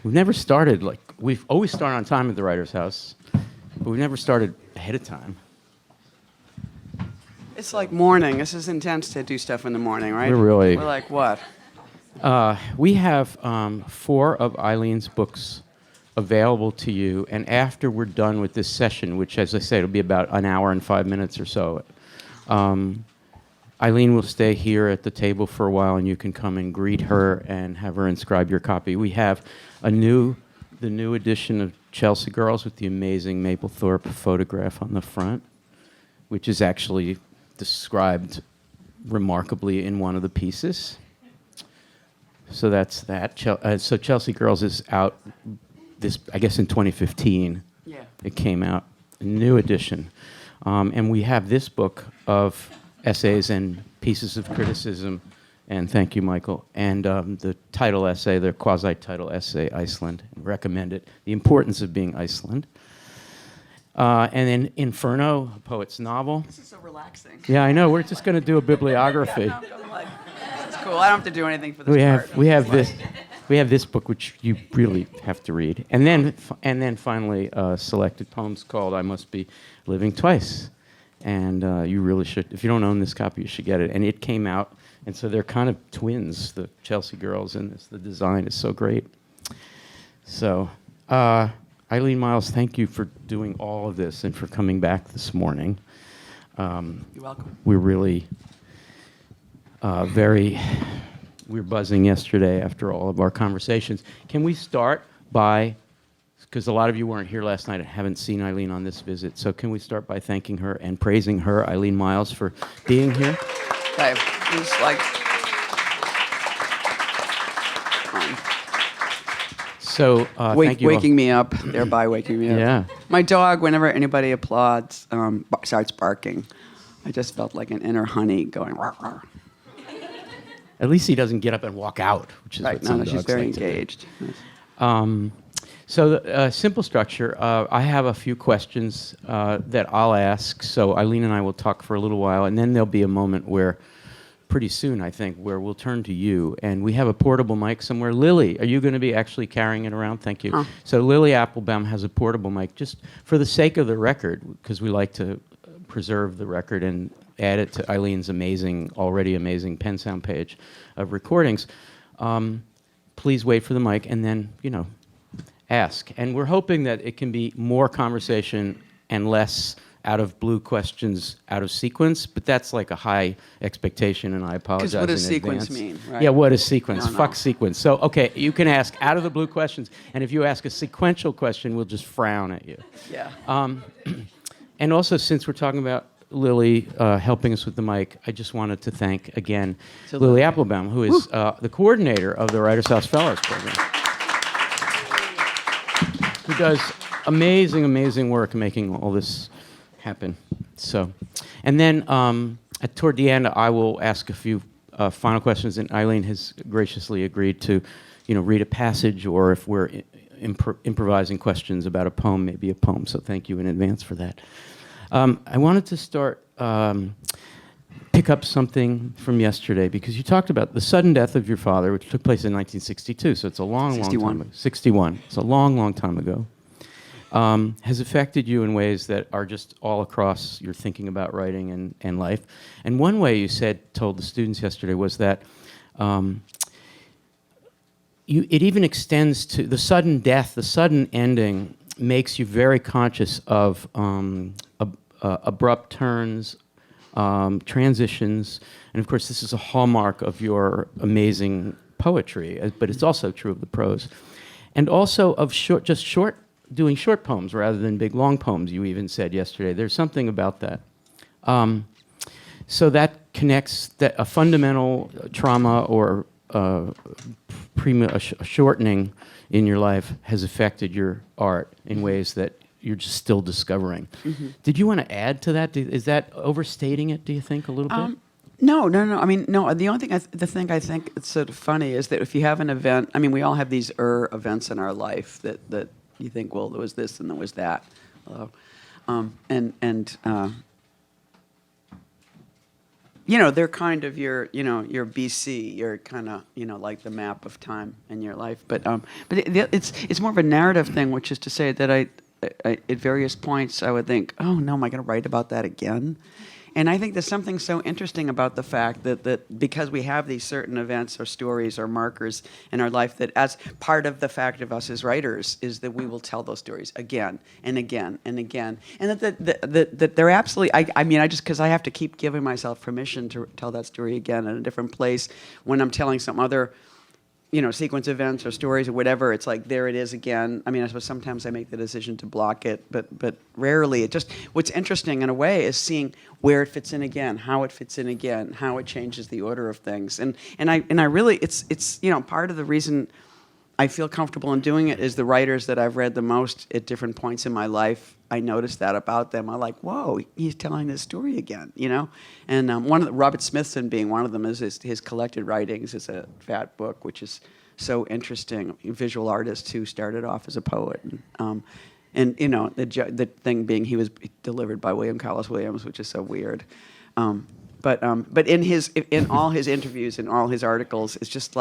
we've never started, like, we've always started on time at the Writer's House, but we've never started ahead of time. It's like morning. This is intense to do stuff in the morning, right? We're like what? We have 4 of Eileen's books available to you, and after we're done with this session, which, as I said, will be about an hour and 5 minutes or so, Eileen will stay here at the table for a while, and you can come and greet her and have her inscribe your copy. We have the new edition of Chelsea Girls with the amazing Mapplethorpe photograph on the front, which is actually described remarkably in one of the pieces. So that's that. So Chelsea Girls is out I guess in 2015. Yeah. It came out, a new edition. And we have this book of essays and pieces of criticism, and thank you, Michael, and the title essay, the quasi-title essay, Iceland. Recommend it. The Importance of Being Iceland. And then Inferno, a poet's novel. This is so relaxing. Yeah, I know. We're just going to do a bibliography. Yeah, no, I'm like, this is cool. I don't have to do anything for this part. We have this book, which you really have to read, and then finally selected poems called "I Must Be Living Twice," and you really should. If you don't own this copy, you should get it. And it came out, and so they're kind of twins, the Chelsea Girls in this. The design is so great. So, Eileen Myles, thank you for doing all of this and for coming back this morning. You're welcome. We're really we were buzzing yesterday after all of our conversations. Can we start by, because a lot of you weren't here last night and haven't seen Eileen on this visit, so can we start by thanking her and praising her, Eileen Myles, for being here? Okay. It's like... So, thank you waking me up, thereby waking me up. Yeah. My dog, whenever anybody applauds, starts barking. I just felt like an inner honey going, rah, rah. At least he doesn't get up and walk out, which is Right, what some she's dogs very like to do. engaged. So the simple structure, I have a few questions that I'll ask, so Eileen and I will talk for a little while, and then there'll be a moment where, pretty soon, I think, where we'll turn to you, and we have a portable mic somewhere. Lily, are you going to be actually carrying it around? Thank you. So Lily Applebaum has a portable mic, just for the sake of the record, because we like to preserve the record and add it to Eileen's already amazing Pen Sound page of recordings. Please wait for the mic and then, ask. And we're hoping that it can be more conversation and less out of blue questions out of sequence, but that's like a high expectation, and I apologize in advance. Because what does sequence mean? Right? Yeah, what is sequence? No. Fuck sequence. So, okay, you can ask out of the blue questions, and if you ask a sequential question, we'll just frown at you. Yeah. And also, since we're talking about Lily helping us with the mic, I just wanted to thank, again, Lily Applebaum, who is the coordinator of the Writers House Fellows Program, who does amazing, amazing work making all this happen. So, and then toward the end, I will ask a few final questions, and Eileen has graciously agreed to, read a passage, or if we're improvising questions about a poem, maybe a poem. So thank you in advance for that. I wanted to start, pick up something from yesterday, because you talked about the sudden death of your father, which took place in 1962, so it's a long time ago. 61. It's a long time ago. Has affected you in ways that are just all across your thinking about writing and life. And one way you told the students yesterday was that it even extends to the sudden death, the sudden ending makes you very conscious of abrupt turns, transitions, and of course this is a hallmark of your amazing poetry, but it's also true of the prose. And also of doing short poems rather than big long poems, you even said yesterday. There's something about that. So that connects a fundamental trauma or a shortening in your life has affected your art in ways that you're just still discovering. Mm-hmm. Did you want to add to that? Is that overstating it, do you think, a little bit? No. I mean, no. The only thing, the thing I think it's sort of funny is that if you have an event, I mean, we all have these events in our life that you think, well, there was this and there was that. they're kind of your BC, you're kind of, like the map of time in your life. But it's more of a narrative thing, which is to say that I at various points I would think, oh no, am I going to write about that again? And I think there's something so interesting about the fact that because we have these certain events or stories or markers in our life, that as part of the fact of us as writers is that we will tell those stories again and again and again. And that they're absolutely, I mean, because I have to keep giving myself permission to tell that story again in a different place when I'm telling some other sequence events or stories or whatever. It's like, there it is again. I mean, I suppose sometimes I make the decision to block it, but rarely. What's interesting in a way is seeing where it fits in again, how it fits in again, how it changes the order of things. And I really, it's part of the reason I feel comfortable in doing it is the writers that I've read the most at different points in my life. I noticed that about them. I'm like, whoa, he's telling this story again, And one of Robert Smithson being one of them is his collected writings is a fat book, which is so interesting. A visual artist who started off as a poet, and the thing being he was delivered by William Carlos Williams, which is so weird. But in all his interviews and all his articles, it's just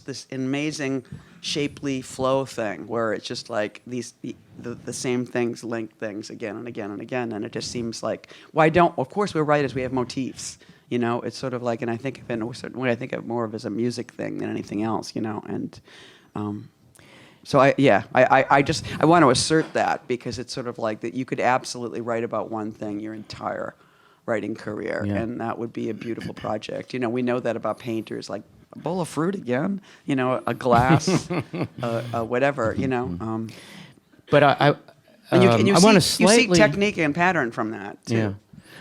this amazing shapely flow thing where it's just like the same things link things again and again and again, and it just seems like of course we're writers, we have motifs, it's sort of like, and I think of it in a certain way, I think of it more of as a music thing than anything else, and so I want to assert that because it's sort of like that you could absolutely write about one thing your entire writing career, and that would be a beautiful project. We know that about painters, like a bowl of fruit again, a glass, whatever, But I want to slightly... You see technique and pattern from that, too. Yeah.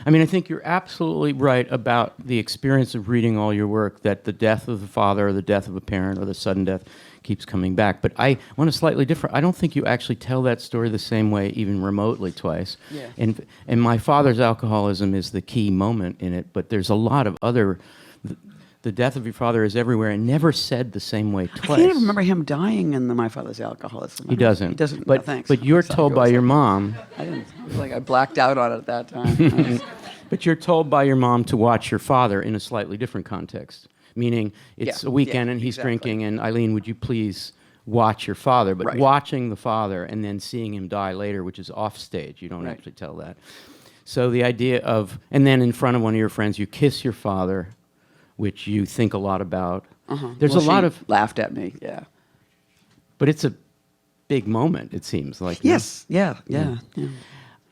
I mean, I think you're absolutely right about the experience of reading all your work, that the death of the father or the death of a parent or the sudden death keeps coming back. But I want to slightly different. I don't think you actually tell that story the same way, even remotely, twice. Yeah. And my father's alcoholism is the key moment in it, but there's a lot of other... The death of your father is everywhere and never said the same way twice. I can't remember him dying in my father's alcoholism. He doesn't. He doesn't. But, no, thanks. But you're told by your mom... I didn't. I was like, I blacked out on it at that time. But you're told by your mom to watch your father in a slightly different context, meaning it's a weekend and he's drinking, and Eileen, would you please watch your father? But watching the father and then seeing him die later, which is off stage, you don't actually tell that. So the idea of, and then in front of one of your friends, you kiss your father, which you think a lot about. There's a lot of... laughed at me, yeah. But it's a big moment, it seems like. Yes, yeah.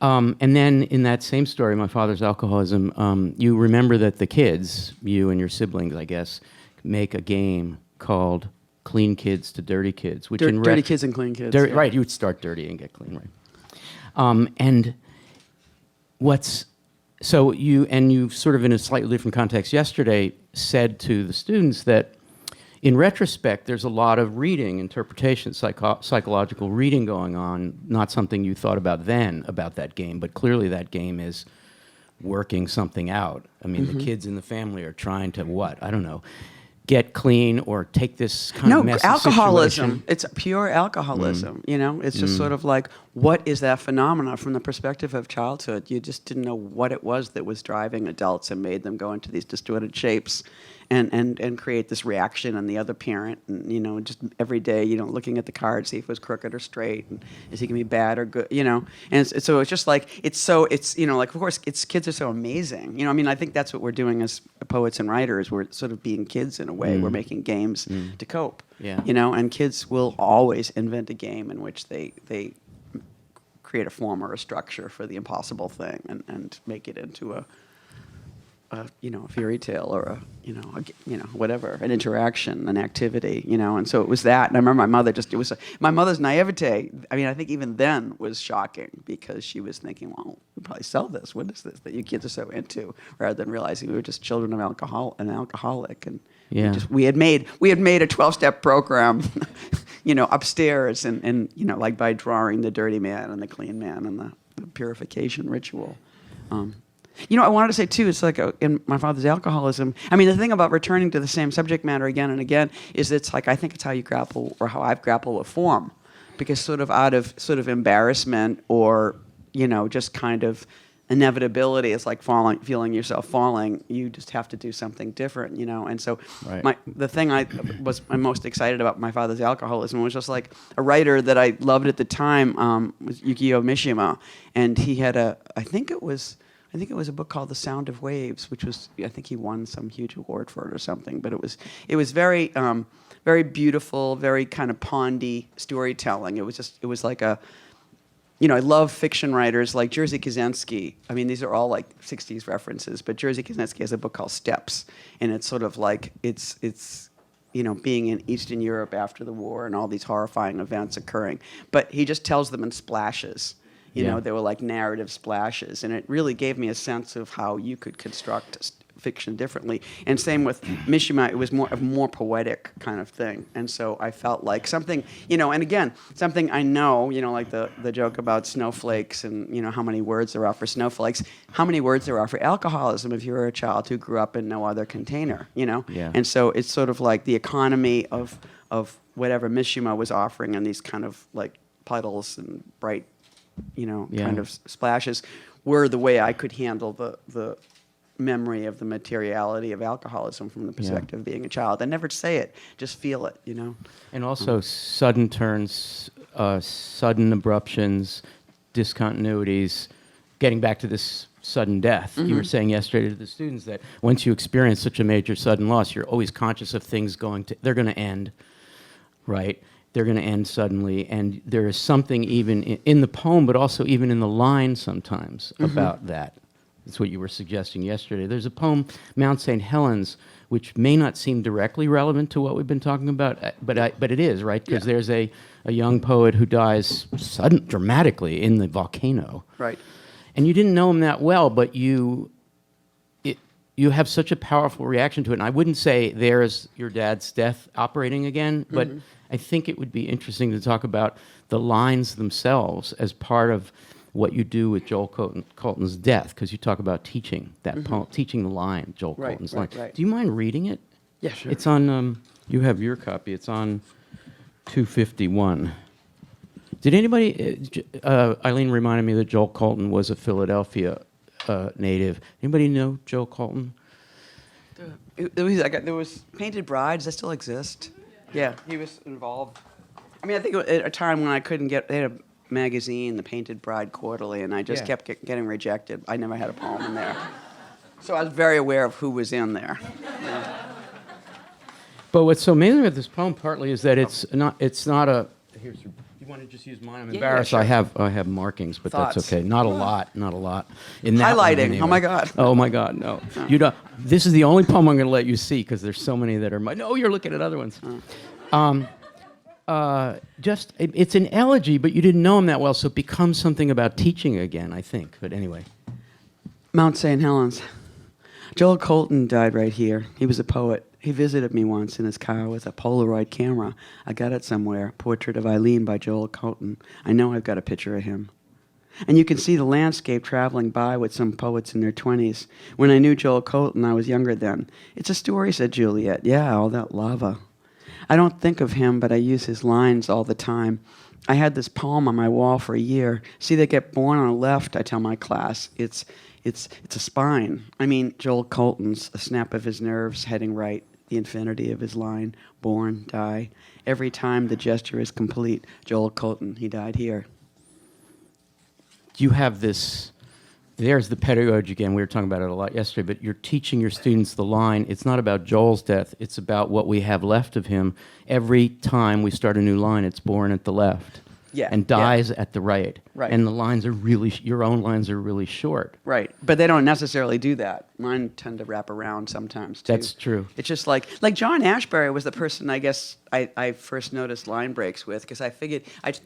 And then in that same story, my father's alcoholism, you remember that the kids, you and your siblings, I guess, make a game called Clean Kids to Dirty Kids. Which dirty Kids and Clean Kids. Right, you would start dirty and get clean, right. And so you sort of in a slightly different context yesterday said to the students that in retrospect, there's a lot of reading, interpretation, psychological reading going on, not something you thought about then about that game, but clearly that game is working something out. I mean, the kids in the family are trying to, I don't know, get clean or take this kind of messy alcoholism. situation. It's pure alcoholism, It's just sort of like, what is that phenomena from the perspective of childhood? You just didn't know what it was that was driving adults and made them go into these distorted shapes and create this reaction on the other parent. And, just every day, looking at the card, see if it was crooked or straight, and is he going to be bad or good, And so it's just like, of course, kids are so amazing. I think that's what we're doing as poets and writers. We're sort of being kids in a way. We're making games to cope. Yeah. And kids will always invent a game in which they create a form or a structure for the impossible thing and make it into a fairy tale or whatever, an interaction, an activity, and so it was that. And I remember my mother's naivete. I mean, I think even then was shocking because she was thinking, well, we'll probably sell this. What is this that you kids are so into? Rather than realizing we were just children of an alcoholic, and we had made a 12-step program, upstairs, and like by drawing the dirty man and the clean man and the purification ritual. I wanted to say, too, it's like in my father's alcoholism, I mean, the thing about returning to the same subject matter again and again is it's like, I think it's how you grapple, or how I've grappled with form. Because sort of out of sort of embarrassment or, just kind of inevitability is like feeling yourself falling. You just have to do something different, And so, Right. the thing I'm most excited about my father's alcoholism was just like a writer that I loved at the time was Yukio Mishima, and he had I think it was a book called The Sound of Waves, which was, I think he won some huge award for it or something. But it was very very beautiful, very kind of pondy storytelling. It was like I love fiction writers like Jerzy Kosinski. I mean, these are all like 60s references, but Jerzy Kosinski has a book called Steps, and it's sort of like it's being in Eastern Europe after the war and all these horrifying events occurring. But he just tells them in splashes. They were like narrative splashes, and it really gave me a sense of how you could construct fiction differently. And same with Mishima, it was more poetic kind of thing. And so I felt like something, and again, something I know, like the joke about snowflakes and, how many words there are for snowflakes, how many words there are for alcoholism if you're a child who grew up in no other container, Yeah. And so it's sort of like the economy of whatever Mishima was offering and these kind of like puddles and bright, kind of splashes were the way I could handle the memory of the materiality of alcoholism from the perspective of being a child. I never say it, just feel it, And also sudden turns, sudden abruptions, discontinuities, getting back to this sudden death. You were saying yesterday to the students that once you experience such a major sudden loss, you're always conscious of things they're going to end, right? They're going to end suddenly. And there is something even in the poem, but also even in the line sometimes about that. That's what you were suggesting yesterday. There's a poem, Mount St. Helens, which may not seem directly relevant to what we've been talking about, but it is, right? Because there's a young poet who dies dramatically in the volcano. Right. And you didn't know him that well, but you have such a powerful reaction to it. And I wouldn't say there's your dad's death operating again, but I think it would be interesting to talk about the lines themselves as part of what you do with Joel Colton's death, because you talk about teaching that poem, teaching the line, Joel Colton's line. Right. Do you mind reading it? Yeah, sure. It's on, you have your copy, it's on 251. Did anybody, Eileen reminded me that Joel Colton was a Philadelphia native. Anybody know Joel Colton? There was Painted Brides that still exist. Yeah, he was involved. I mean, I think at a time when I couldn't get, they had a magazine, the Painted Bride Quarterly, and I just kept getting rejected. I never had a poem in there. So I was very aware of who was in there. But what's so amazing about this poem partly is that it's not a, here's, do you want to just use mine? I'm embarrassed. sure. I have markings, but Thoughts. that's okay. Not a lot. In that one, Highlighting. anyway. Oh my God. Oh my God, no. You don't. This is the only poem I'm going to let you see because there's so many that are no, you're looking at other ones. It's an elegy, but you didn't know him that well, so it becomes something about teaching again, I think. But anyway. Mount St. Helens. Joel Colton died right here. He was a poet. He visited me once in his car with a Polaroid camera. I got it somewhere. Portrait of Eileen by Joel Colton. I know I've got a picture of him. And you can see the landscape traveling by with some poets in their 20s. When I knew Joel Colton, I was younger then. It's a story, said Juliet. Yeah, all that lava. I don't think of him, but I use his lines all the time. I had this poem on my wall for a year. See, they get born on the left, I tell my class. It's a spine. I mean, Joel Colton's, a snap of his nerves, heading right, the infinity of his line, born, die. Every time the gesture is complete, Joel Colton, he died here. You have this, there's the pedagogy again, we were talking about it a lot yesterday, but you're teaching your students the line. It's not about Joel's death, it's about what we have left of him. Every time we start a new line, it's born at the left. Yeah, and dies at the right. Right. And the lines are really, your own lines are really short. Right. But they don't necessarily do that. Mine tend to wrap around sometimes, too. That's true. It's just like John Ashbery was the person I guess I first noticed line breaks with, because I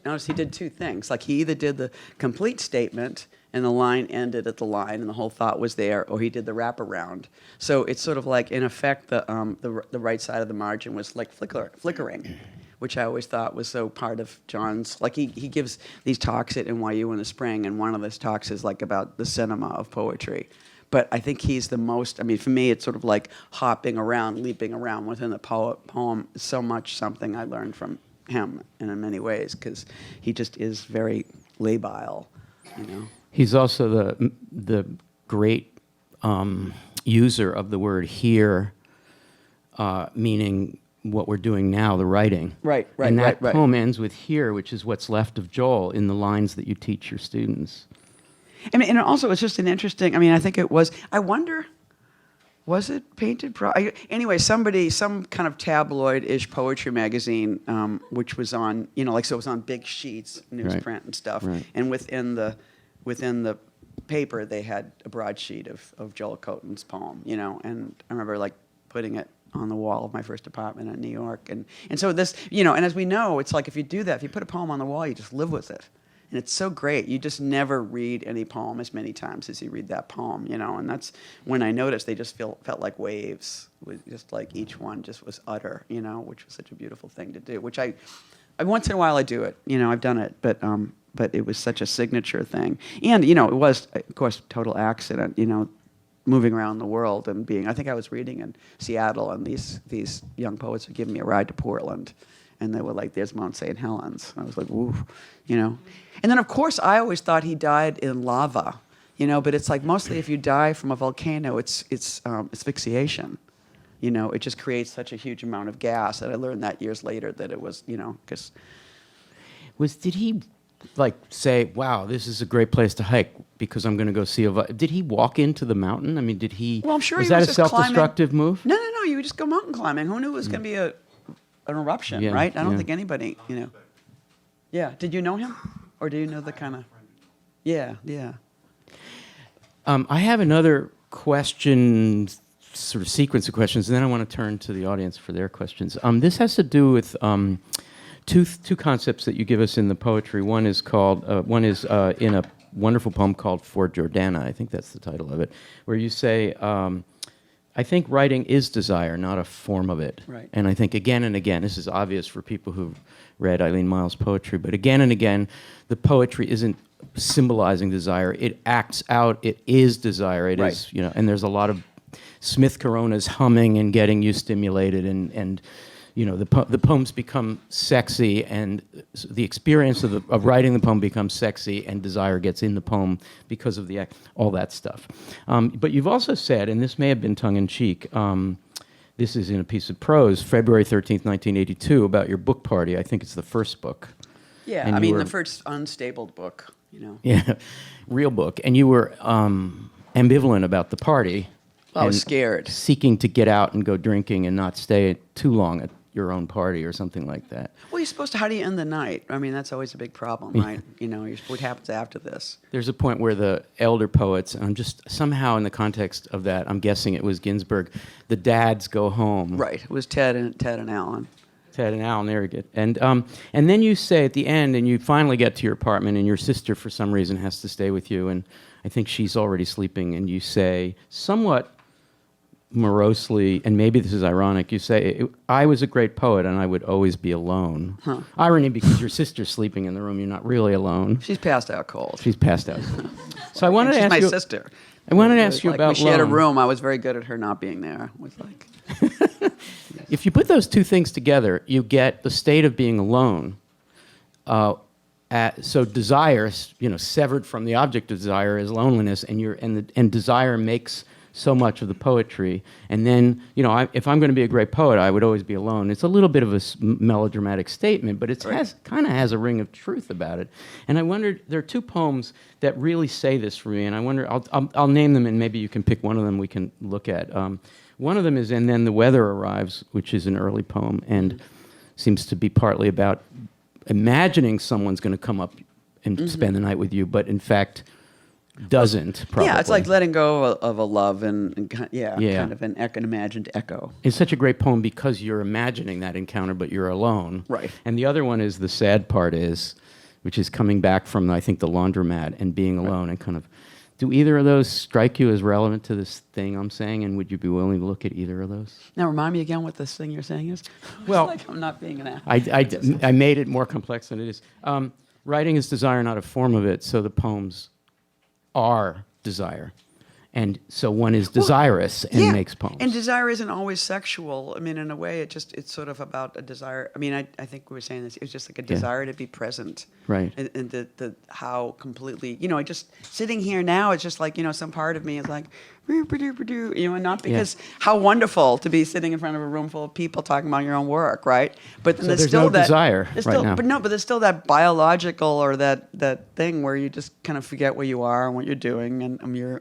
noticed he did two things. Like he either did the complete statement and the line ended at the line and the whole thought was there, or he did the wraparound. So it's sort of like, in effect, the right side of the margin was like flickering, which I always thought was so part of John's. Like he gives these talks at NYU in the spring, and one of his talks is like about the cinema of poetry. But I think he's the most, I mean, for me, it's sort of like hopping around, leaping around within the poem. So much something I learned from him, and in many ways, because he just is very labile, you know. He's also the great user of the word here, meaning what we're doing now, the writing. Right. And that poem ends with here, which is what's left of Joel in the lines that you teach your students. I mean, and also it's just an interesting. I mean, I think it was. I wonder, was it painted? Anyway, some kind of tabloid-ish poetry magazine, which was on, so it was on big sheets, newsprint and stuff. Right. And within the paper, they had a broadsheet of Joel Coton's poem. And I remember putting it on the wall of my first apartment in New York. And so this, and as we know, it's like if you do that, if you put a poem on the wall, you just live with it. And it's so great. You just never read any poem as many times as you read that poem, and that's when I noticed they just felt like waves. It was just like each one just was utter, which was such a beautiful thing to do, which I once in a while I do it, I've done it, but it was such a signature thing. And, it was, of course, total accident, moving around the world and I think I was reading in Seattle, and these young poets were giving me a ride to Portland, and they were like, "There's Mount St. Helens." I was like, "Woo," And then, of course, I always thought he died in lava, but it's like mostly if you die from a volcano, it's asphyxiation. It just creates such a huge amount of gas, and I learned that years later that it was, because. Did he say, "Wow, this is a great place to hike because I'm going to go see Did he walk into the mountain? I mean, did he? Well, I'm sure was he that was a just self-destructive move? No. You would just go mountain climbing. Who knew it was going to be an eruption, right? I don't think anybody, Yeah. Did you know him, or do you know the kind of? Yeah. I have another question, sort of sequence of questions, and then I want to turn to the audience for their questions. This has to do with two concepts that you give us in the poetry. One is in a wonderful poem called "For Jordana." I think that's the title of it, where you say, "I think writing is desire, not a form of it." Right. And I think again and again, this is obvious for people who've read Eileen Myles' poetry, but again and again, the poetry isn't symbolizing desire. It acts out. It is desire. It Right. is, and there's a lot of Smith Coronas humming and getting you stimulated, and the poems become sexy, and the experience of writing the poem becomes sexy, and desire gets in the poem because of all that stuff. But you've also said, and this may have been tongue-in-cheek, this is in a piece of prose, February 13th, 1982, about your book party. I think it's the first book. Yeah, And the first unstable book, Yeah, real book. And you were ambivalent about the party. I was and scared. Seeking to get out and go drinking and not stay too long at your own party or something like that. Well, you're supposed to, how do you end the night? I mean, that's always a big problem, right? What happens after this? There's a point where the elder poets, and I'm just somehow in the context of that, I'm guessing it was Ginsberg, the dads go home. Right, it was Ted and Alan. Ted and Alan, there you go. And then you say at the end, and you finally get to your apartment, and your sister, for some reason, has to stay with you, and I think she's already sleeping, and you say, somewhat morosely, and maybe this is ironic, you say, "I was a great poet, and I would always be alone." Huh. Irony, because your sister's sleeping in the room, you're not really alone. She's passed out cold. She's passed out. So I wanted to ask she's you... my sister. I wanted to ask you about when she had a Lone. room, I was very good at her not being there. It was like... If you put those two things together, you get the state of being alone. So desire, severed from the object of desire is loneliness, and desire makes so much of the poetry. And then, if I'm going to be a great poet, I would always be alone. It's a little bit of a melodramatic statement, but it kind of has a ring of truth about it. And I wondered, there are two poems that really say this for me, and I wonder, I'll name them, and maybe you can pick one of them we can look at. One of them is "And Then the Weather Arrives," which is an early poem, and seems to be partly about imagining someone's going to come up and spend the night with you, but in fact doesn't, probably. Yeah, it's like letting go of a love and kind of an imagined echo. It's such a great poem because you're imagining that encounter, but you're alone. Right. And the other one is "The Sad Part Is," which is coming back from, I think, the laundromat and being alone, and kind of... Do either of those strike you as relevant to this thing I'm saying, and would you be willing to look at either of those? Now, remind me again what this thing you're saying is. Well, It's like I'm not being an actor. I made it more complex than it is. Writing is desire, not a form of it, so the poems are desire. And so one is desirous and makes poems. And desire isn't always sexual. I mean, in a way, it's sort of about a desire. I mean, I think we were saying this. It's just like a desire to be present. Right. And the how completely, I just sitting here now, it's just like, some part of me is like, and not because how wonderful to be sitting in front of a room full of people talking about your own work, right? But then there's still no desire there's right still, now. But there's still that biological or that thing where you just kind of forget where you are and what you're doing, and you're,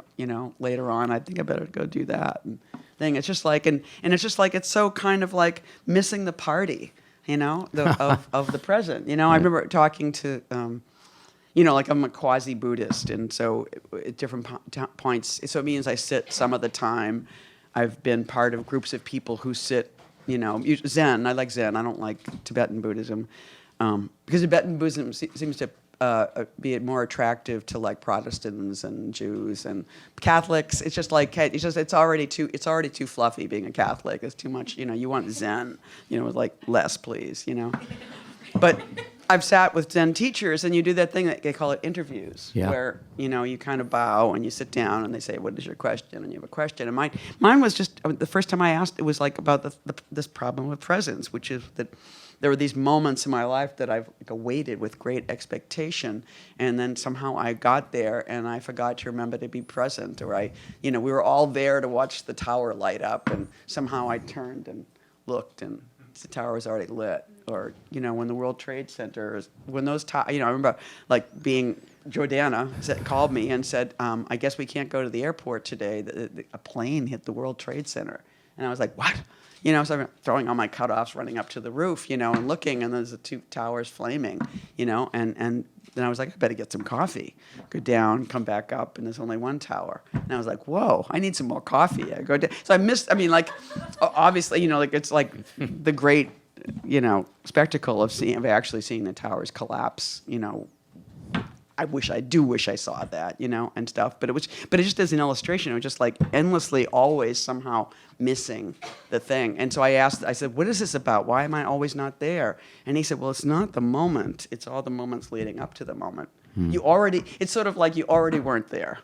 later on, I think I better go do that and thing. It's just like, and it's just like, it's so kind of like missing the party, of the present. I remember talking to. Like I'm a quasi-Buddhist, and so at different points, so it means I sit some of the time. I've been part of groups of people who sit, Zen. I like Zen. I don't like Tibetan Buddhism, because Tibetan Buddhism seems to be more attractive to like Protestants and Jews and Catholics. It's just like it's already too fluffy being a Catholic. It's too much. You want Zen. With like less, please. But I've sat with Zen teachers, and you do that thing that they call it interviews, where you kind of bow and you sit down, and they say, "What is your question?" And you have a question. And mine was just the first time I asked, it was like about this problem with presence, which is that there were these moments in my life that I've awaited with great expectation, and then somehow I got there and I forgot to remember to be present, or we were all there to watch the tower light up, and somehow I turned and looked, and the tower was already lit. Or, when the World Trade Center, when those, I remember like being, Jordana called me and said, I guess we can't go to the airport today. A plane hit the World Trade Center. And I was like, what? So I'm throwing all my cutoffs, running up to the roof, and looking, and there's the two towers flaming, and then I was like, I better get some coffee. Go down, come back up, and there's only one tower. And I was like, whoa, I need some more coffee. I go down. So obviously, it's like the great, spectacle of actually seeing the towers collapse. I wish I saw that, and stuff. But it just as an illustration, it was just like endlessly, always somehow missing the thing. And so I said, what is this about? Why am I always not there? And he said, well, it's not the moment. It's all the moments leading up to the moment. It's sort of like you already weren't there.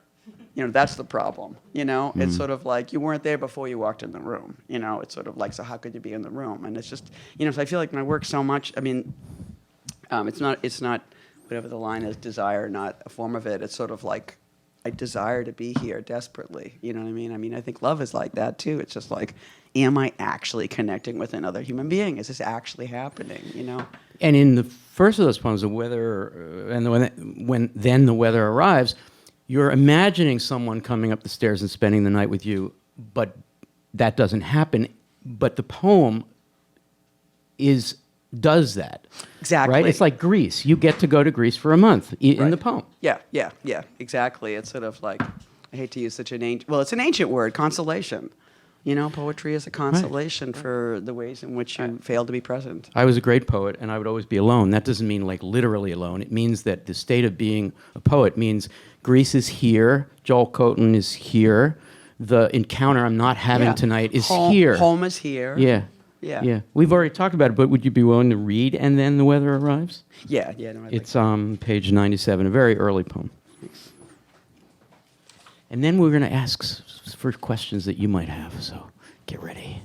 That's the problem. It's sort of like you weren't there before you walked in the room. It's sort of like, so how could you be in the room? And it's just, so I feel like my work so much, it's not whatever the line is, desire, not a form of it. It's sort of like, I desire to be here desperately. You know what I mean? I think love is like that too. It's just like, am I actually connecting with another human being? Is this actually happening? And in the first of those poems, the weather, and when then the weather arrives, you're imagining someone coming up the stairs and spending the night with you, but that doesn't happen. But the poem does that. Exactly. Right? It's like Greece. You get to go to Greece for a month in the poem. Yeah, exactly. It's sort of like, I hate to use such an ancient, it's an ancient word, consolation. Poetry is a consolation for the ways in which you fail to be present. I was a great poet, and I would always be alone. That doesn't mean like literally alone. It means that the state of being a poet means Greece is here, Joel Cotten is here, the encounter I'm not having tonight is here. Home is here. Yeah. We've already talked about it, but would you be willing to read And Then the Weather Arrives? Yeah. No, it's page 97, a very early poem. Thanks. And then we're going to ask for questions that you might have, so get ready.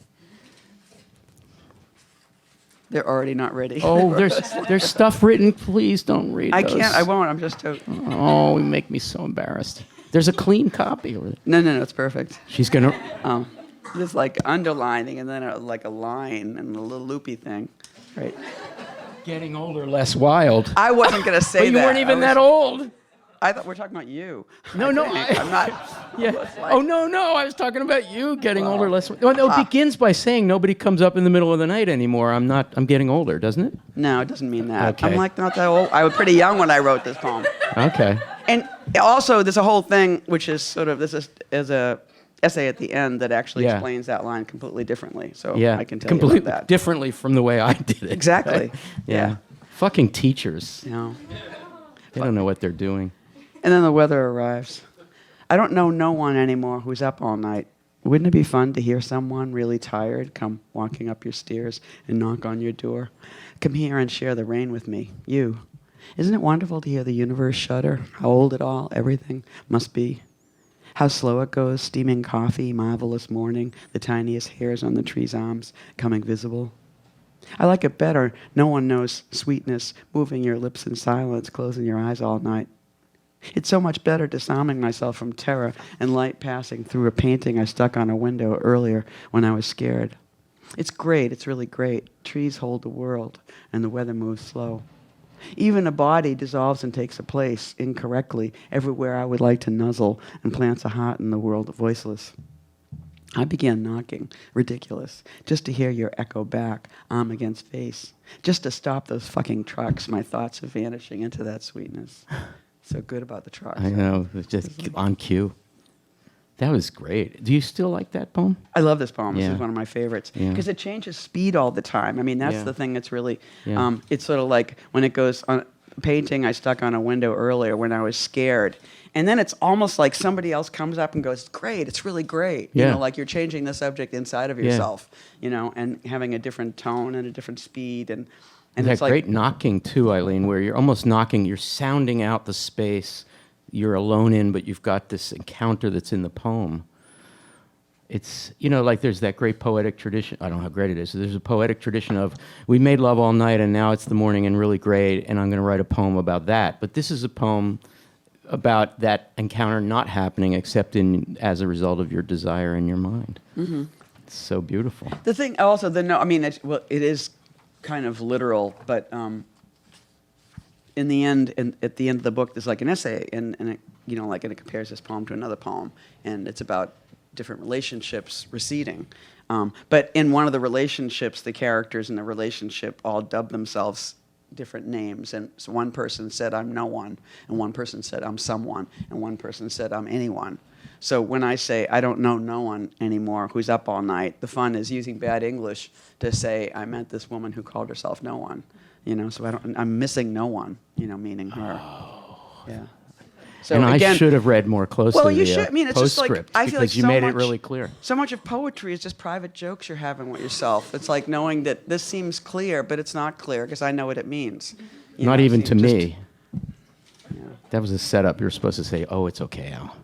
They're already not ready. Oh, there's stuff written. Please don't read I those. can't. I won't. I'm just Oh, you make me so embarrassed. There's a clean copy. No, it's perfect. She's going to... There's like underlining and then like a line and a little loopy thing. Right. Getting older, less wild. I wasn't going to say that. But you weren't even that old. I thought we were talking about you. No, I'm not. Yeah. Like, no. I was talking about you getting older, less. No, it begins by saying nobody comes up in the middle of the night anymore. I'm getting older, doesn't it? No, it doesn't mean that. Okay. I'm like not that old. I was pretty young when I wrote this poem. Okay. And also, there's a whole thing which is sort of is a essay at the end that actually explains that line completely differently. So I can tell you about that. Differently from the way I did it. Exactly. Right? Yeah. Fucking teachers. They don't know what they're doing. And then the weather arrives. I don't know no one anymore who's up all night. Wouldn't it be fun to hear someone really tired come walking up your stairs and knock on your door? Come here and share the rain with me. You. Isn't it wonderful to hear the universe shudder? How old it all, everything must be. How slow it goes, steaming coffee, marvelous morning, the tiniest hairs on the tree's arms coming visible. I like it better. No one knows sweetness, moving your lips in silence, closing your eyes all night. It's so much better disarming myself from terror and light passing through a painting I stuck on a window earlier when I was scared. It's great. It's really great. Trees hold the world, and the weather moves slow. Even a body dissolves and takes a place incorrectly everywhere I would like to nuzzle and plants a heart in the world voiceless. I began knocking, ridiculous, just to hear your echo back, arm against face, just to stop those fucking trucks. My thoughts are vanishing into that sweetness. So good about the trucks. I know, it's just on cue. That was great. Do you still like that poem? I love this poem. Yeah. This is one of my favorites Yeah. because it changes speed all the time. I mean, that's Yeah. the thing that's really, Yeah. it's sort of like when it goes on a painting I stuck on a window earlier when I was scared. And then it's almost like somebody else comes up and goes, great, it's really great. Yeah. You know, like you're changing the subject inside of Yeah. yourself, you know, and having a different tone and a different speed. And that it's like, great knocking too, Eileen, where you're almost knocking, you're sounding out the space you're alone in, but you've got this encounter that's in the poem. It's, you know, like there's that great poetic tradition. I don't know how great it is. There's a poetic tradition of, we made love all night and now it's the morning and really great, and I'm going to write a poem about that. But this is a poem about that encounter not happening except as a result of your desire in your mind. Mm-hmm. It's so beautiful. the thing also, it is kind of literal, but in the end, at the end of the book, there's like an essay, and it, you know, like, and it compares this poem to another poem, and it's about different relationships receding. But in one of the relationships, the characters in the relationship all dub themselves different names. And so one person said, I'm no one, and one person said, I'm someone, and one person said, I'm anyone. So when I say, I don't know no one anymore who's up all night, the fun is using bad English to say, I meant this woman who called herself no one. You know, so I'm missing no one, you know, meaning her. Oh. Yeah. So And again, I should have read more closely well, you the should. I mean, it's just like, postscript, I feel like because you so made much, it really clear. So much of poetry is just private jokes you're having with yourself. It's like knowing that this seems clear, but it's not clear because I know what it means. You Not know, even so to you just- me. yeah. That was a setup. You're supposed to say, oh, it's okay, Al.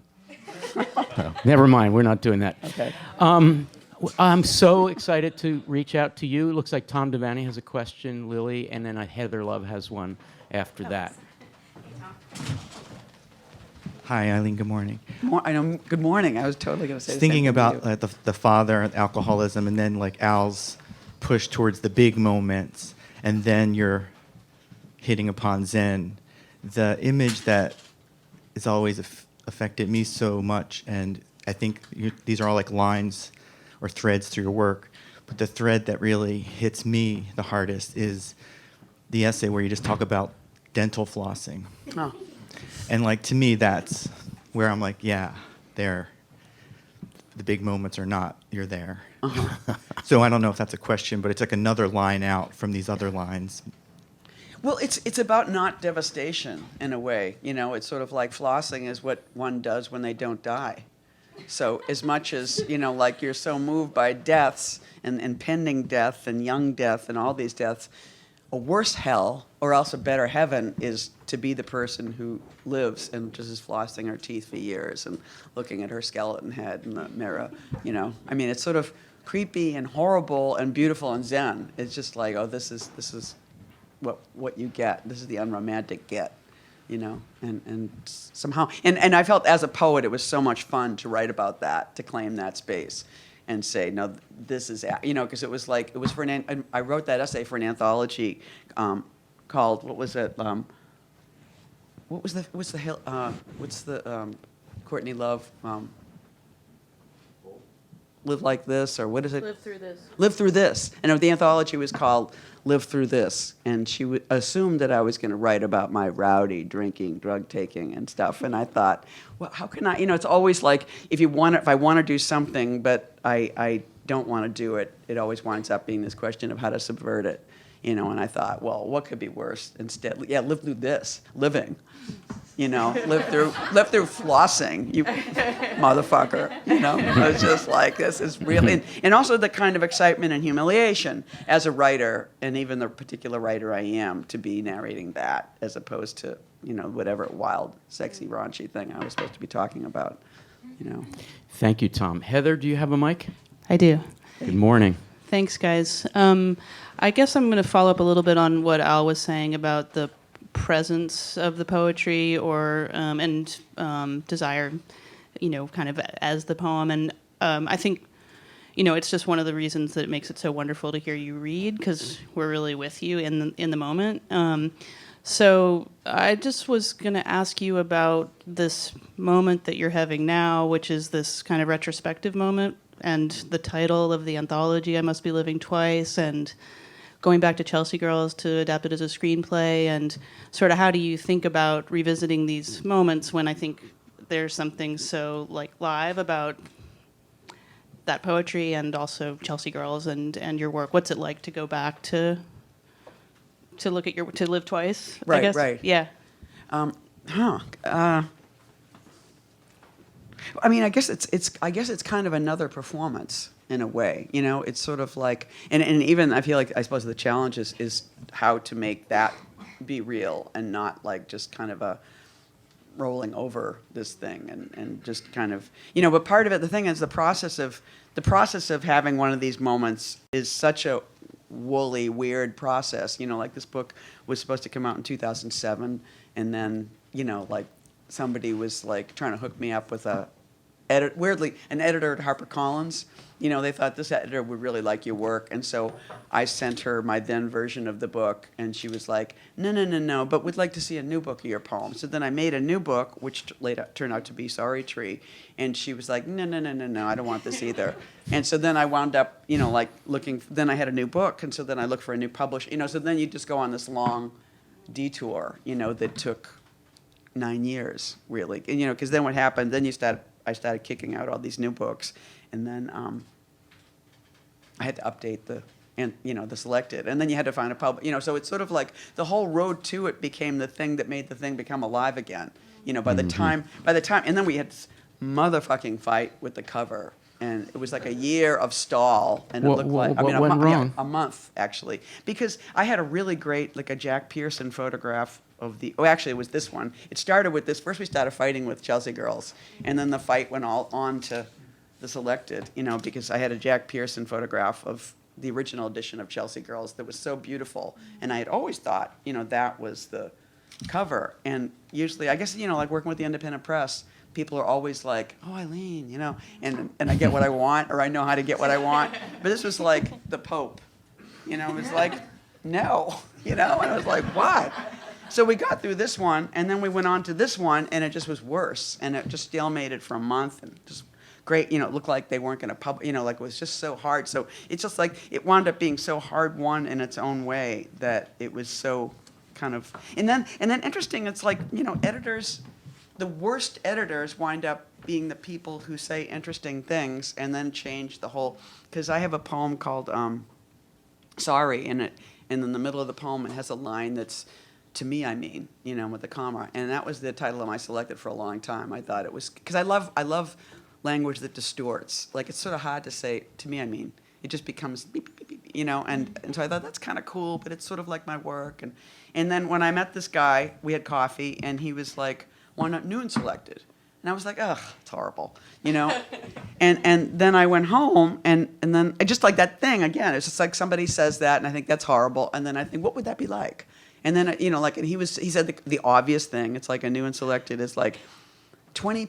Oh, never mind. We're not doing that. Okay. I'm so excited to reach out to you. It looks like Tom Devaney has a question, Lily, and then Heather Love has one after that. Hi, Eileen. Good morning. I know. Good morning. I was totally going to say. Just the same thinking thing about to you. the father, alcoholism, and then like Al's push towards the big moments, and then you're hitting upon Zen. The image that has always affected me so much, and I think these are all like lines or threads through your work, but the thread that really hits me the hardest is the essay where you just talk about dental flossing. Oh. And like to me, that's where I'm like, yeah, there. The big moments are not. You're there. Uh-huh. So I don't know if that's a question, but it's like another line out from these other lines. Well, it's about not devastation in a way. You know, it's sort of like flossing is what one does when they don't die. So as much as, you know, like you're so moved by deaths and impending death and young death and all these deaths, a worse hell or else a better heaven is to be the person who lives and just is flossing her teeth for years and looking at her skeleton head in the mirror. You know, I mean, it's sort of creepy and horrible and beautiful and Zen. It's just like, oh, this is what you get. This is the unromantic get. You know, and somehow, and I felt as a poet, it was so much fun to write about that, to claim that space, and say, no, this is, you know, because it was for I wrote that essay for an anthology called, what was it? What's the Courtney Love? Live Like This, or what is it? Live Through This. Live Through This. And the anthology was called Live Through This. And she assumed that I was going to write about my rowdy drinking, drug taking, and stuff. And I thought, well, how can I? You know, it's always like if I want to do something, but I don't want to do it, it always winds up being this question of how to subvert it. You know, and I thought, well, what could be worse? Instead, yeah, live through this, living. You know, live through flossing, you motherfucker. You know, I was just like, this is really, and also the kind of excitement and humiliation as a writer, and even the particular writer I am, to be narrating that as opposed to, you know, whatever wild, sexy, raunchy thing I was supposed to be talking about. you know. Thank you, Tom. Heather, do you have a mic? I do. Good morning. Thanks, guys. I guess I'm going to follow up a little bit on what Al was saying about the presence of the poetry or and desire, kind of as the poem. And I think, it's just one of the reasons that it makes it so wonderful to hear you read, because we're really with you in the moment. So I just was going to ask you about this moment that you're having now, which is this kind of retrospective moment, and the title of the anthology, I Must Be Living Twice, and going back to Chelsea Girls to adapt it as a screenplay, and sort of how do you think about revisiting these moments when I think there's something so live about that poetry and also Chelsea Girls and your work. What's it like to go back to look at to live twice? I Right, guess? right. Yeah. I mean, I guess it's kind of another performance in a way. It's sort of like, and even I feel like I suppose the challenge is how to make that be real and not like just kind of a rolling over this thing and just kind of, but part of it, the thing is the process of having one of these moments is such a woolly, weird process. Like this book was supposed to come out in 2007, and then, like somebody was like trying to hook me up with an editor at HarperCollins. They thought this editor would really like your work, and so I sent her my then version of the book, and she was like, no, but we'd like to see a new book of your poems. So then I made a new book, which later turned out to be Sorry Tree, and she was like, no, I don't want this either. And so then I wound up, like looking, then I had a new book, and so then I looked for a new publisher, so then you just go on this long detour, that took 9 years, really. And, because then what happened, then I started kicking out all these new books, and then I had to update the selected, and then you had to find a so it's sort of like the whole road to it became the thing that made the thing become alive again. By the time, and then we had this motherfucking fight with the cover, and it was like a year of stall, and it looked like what went wrong? A month actually, because I had a really great like a Jack Pearson photograph of actually it was this one. It started with this. First we started fighting with Chelsea Girls, and then the fight went all on to the selected, because I had a Jack Pearson photograph of the original edition of Chelsea Girls that was so beautiful, and I had always thought, that was the cover. And usually, I guess, like working with the independent press, people are always like, oh, Eileen, and I get what I want, or I know how to get what I want. But this was like the Pope, it was like, no, and I was like, what? So we got through this one, and then we went on to this one, and it just was worse, and it just stalemated for a month, and just great, it looked like they weren't going to publish, like it was just so hard. So it's just like it wound up being so hard won in its own way that it was so kind of, and then interesting. It's like editors, the worst editors wind up being the people who say interesting things and then change the whole. Because I have a poem called "Sorry," and in the middle of the poem it has a line that's, "To me, I mean," with a comma, and that was the title of my selected for a long time. I thought it was because I love language that distorts. Like it's sort of hard to say, "To me, I mean." It just becomes beep, beep, beep, beep, and so I thought that's kind of cool, but it's sort of like my work. And then when I met this guy, we had coffee, and he was like, "Why not new and selected?" And I was like, "Ugh, it's horrible," And then I went home, and then just like that thing again. It's just like somebody says that, and I think that's horrible, and then I think, what would that be like? And then and he said the obvious thing. It's like a new and selected is like 20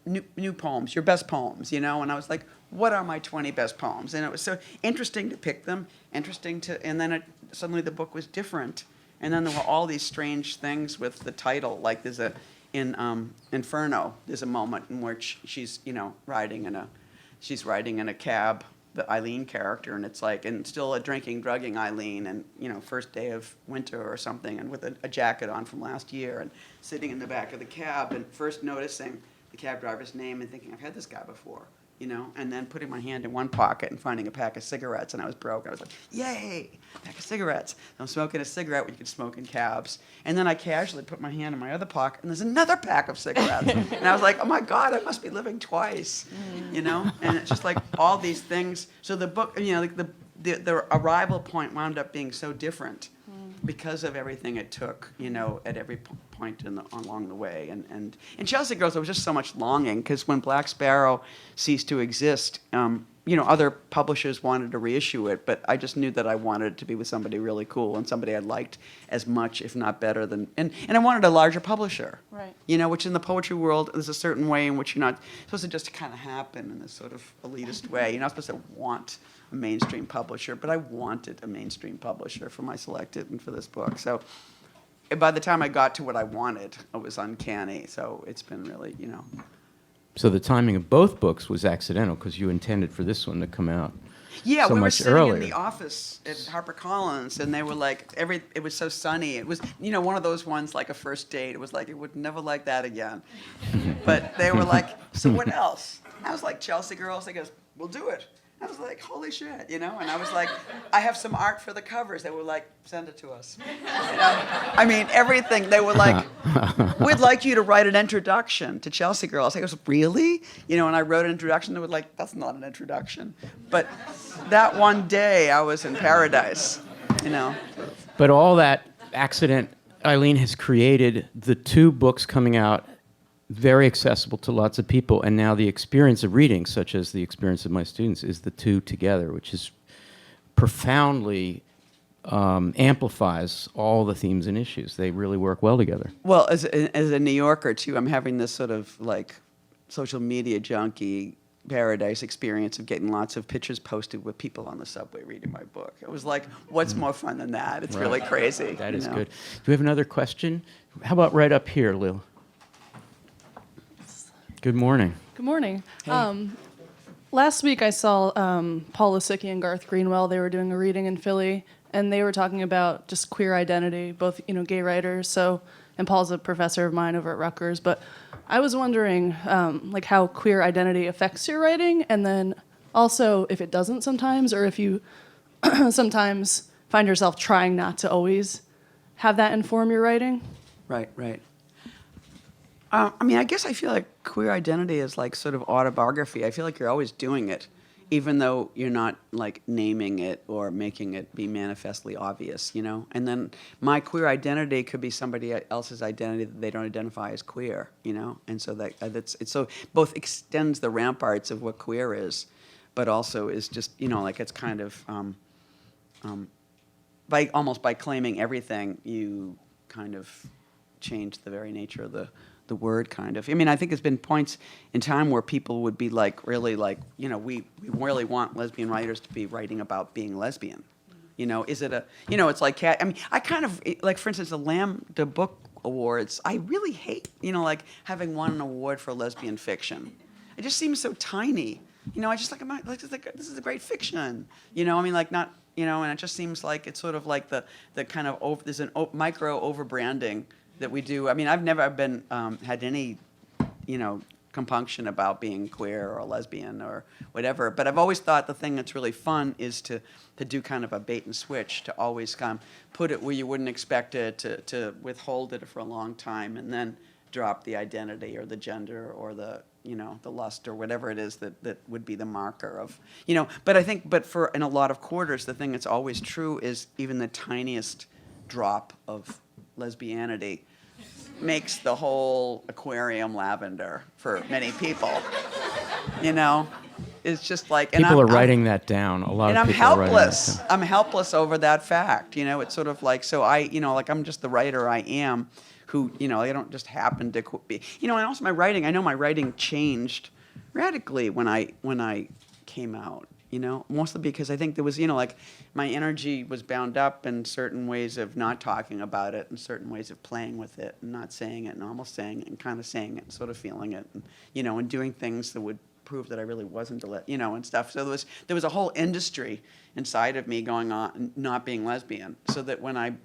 new poems, your best poems, And I was like, what are my 20 best poems? And it was so interesting to pick them, and then suddenly the book was different. And then there were all these strange things with the title, like in Inferno, there's a moment in which she's, riding in a cab, the Eileen character, and it's like, and still a drinking, drugging Eileen, and first day of winter or something, and with a jacket on from last year, and sitting in the back of the cab, and first noticing the cab driver's name and thinking, I've had this guy before, and then putting my hand in one pocket and finding a pack of cigarettes, and I was broke. I was like, yay, pack of cigarettes. I'm smoking a cigarette when you can smoke in cabs. And then I casually put my hand in my other pocket, and there's another pack of cigarettes. And I was like, oh my God, I must be living twice, And it's just like all these things. So the book, like the arrival point wound up being so different because of everything it took, at every point along the way. And Chelsea Girls, there was just so much longing, because when Black Sparrow ceased to exist, other publishers wanted to reissue it, but I just knew that I wanted it to be with somebody really cool and somebody I liked as much, if not better than, and I wanted a larger publisher. Right. Which in the poetry world, there's a certain way in which you're not supposed to just kind of happen in this sort of elitist way. You're not supposed to want a mainstream publisher, but I wanted a mainstream publisher for my Selected and for this book. So by the time I got to what I wanted, it was uncanny. So it's been really, So the timing of both books was accidental because you intended for this one to come out Yeah, so we were much sitting earlier. in the office at HarperCollins, and they were like, it was so sunny. It was, one of those ones like a first date. It was like, it would never like that again. But they were like, so what else? I was like, Chelsea Girls. They goes, we'll do it. I was like, holy shit, And I was like, I have some art for the covers. They were like, send it to us. I mean, everything. They were like, we'd like you to write an introduction to Chelsea Girls. I goes, really? And I wrote an introduction. They were like, that's not an introduction. But that one day, I was in paradise, But all that accident, Eileen, has created the two books coming out very accessible to lots of people, and now the experience of reading, such as the experience of my students, is the two together, which is profoundly amplifies all the themes and issues. They really work well together. Well, as a New Yorker, too, I'm having this sort of like social media junkie paradise experience of getting lots of pictures posted with people on the subway reading my book. It was like, what's more fun than that? It's really crazy. That is good. Do we have another question? How about right up here, Lil? Good morning. Good morning. Last week I saw Paul Lysicki and Garth Greenwell. They were doing a reading in Philly, and they were talking about just queer identity, both gay writers. And Paul's a professor of mine over at Rutgers. But I was wondering, how queer identity affects your writing, and then also if it doesn't sometimes, or if you sometimes find yourself trying not to always have that inform your writing. Right. I guess I feel like queer identity is like sort of autobiography. I feel like you're always doing it, even though you're not like naming it or making it be manifestly obvious, And then my queer identity could be somebody else's identity that they don't identify as queer, And so that's so both extends the ramparts of what queer is, but also is just it's kind of by claiming everything, you kind of change the very nature of the word, kind of. I think there's been points in time where people would be like, really like, we really want lesbian writers to be writing about being lesbian. Is it it's like, I kind of, like, for instance, the Lambda Book Awards, I really hate, like having won an award for lesbian fiction. It just seems so tiny. I just like, this is a great fiction. Not, and it just seems like it's sort of like the kind of, there's a micro over-branding that we do. I've never been had any, compunction about being queer or lesbian or whatever. But I've always thought the thing that's really fun is to do kind of a bait and switch, to always kind of put it where you wouldn't expect it, to withhold it for a long time, and then drop the identity or the gender or the the lust or whatever it is that would be the marker of But I think, for in a lot of quarters, the thing that's always true is even the tiniest drop of lesbianity makes the whole aquarium lavender for many people. It's just like, and People are writing that down. A lot and of I'm people are writing that helpless. down. I'm helpless over that fact. It's sort of like, so I, I'm just the writer I am, who, I don't just happen to be, and also my writing. I know my writing changed radically when I came out. Mostly because I think there was, like, my energy was bound up in certain ways of not talking about it and certain ways of playing with it and not saying it and almost saying it and kind of saying it and sort of feeling it and, and doing things that would prove that I really wasn't, and stuff. So there was a whole industry inside of me going on, not being lesbian, so that when I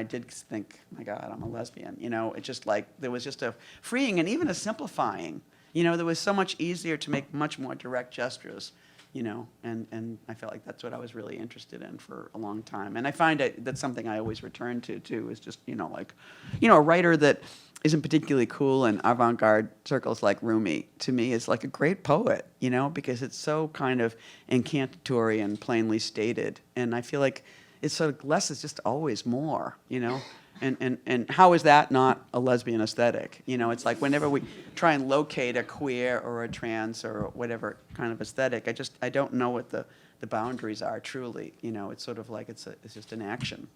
did think, my God, I'm a lesbian, it just like, there was just a freeing and even a simplifying. There was so much easier to make much more direct gestures. And I felt like that's what I was really interested in for a long time. And I find that's something I always return to, too, is just, a writer that isn't particularly cool in avant-garde circles like Rumi, to me, is like a great poet, because it's so kind of incantatory and plainly stated. And I feel like it's sort of less is just always more, you know? And how is that not a lesbian aesthetic? You know, it's like whenever we try and locate a queer or a trans or whatever kind of aesthetic, I don't know what the boundaries are truly. You know, it's sort of like it's just an action,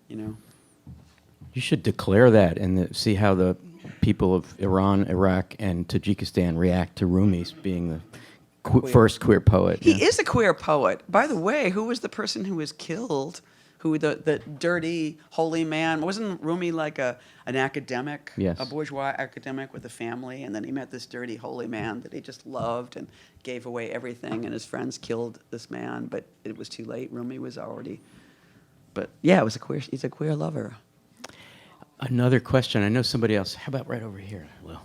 you know? You should declare that and see how the people of Iran, Iraq, and Tajikistan react to Rumi's being the first queer poet. He is a queer poet. By the way, who was the person who was killed? Who the dirty holy man? Wasn't Rumi like an academic, Yes. a bourgeois academic with a family, and then he met this dirty holy man that he just loved and gave away everything, and his friends killed this man, but it was too late. Rumi was already. But yeah, he's a queer lover. Another question. I know somebody else. How about right over here, Will?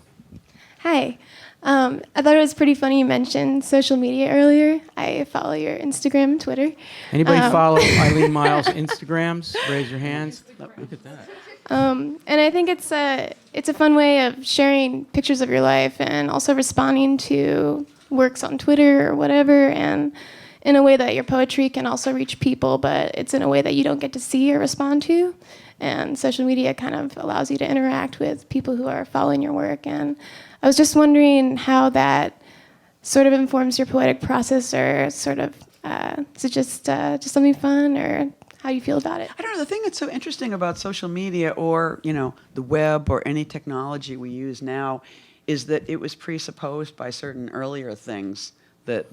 Hi. I thought it was pretty funny you mentioned social media earlier. I follow your Instagram, Twitter. Anybody follow Eileen Myles' Instagrams? Raise your hands. Look at that. And I think it's a fun way of sharing pictures of your life and also responding to works on Twitter or whatever, and in a way that your poetry can also reach people, but it's in a way that you don't get to see or respond to. And social media kind of allows you to interact with people who are following your work. And I was just wondering how that sort of informs your poetic process, or sort of, is it just something fun, or how do you feel about it? I don't know. The thing that's so interesting about social media, or you know, the web, or any technology we use now, is that it was presupposed by certain earlier things that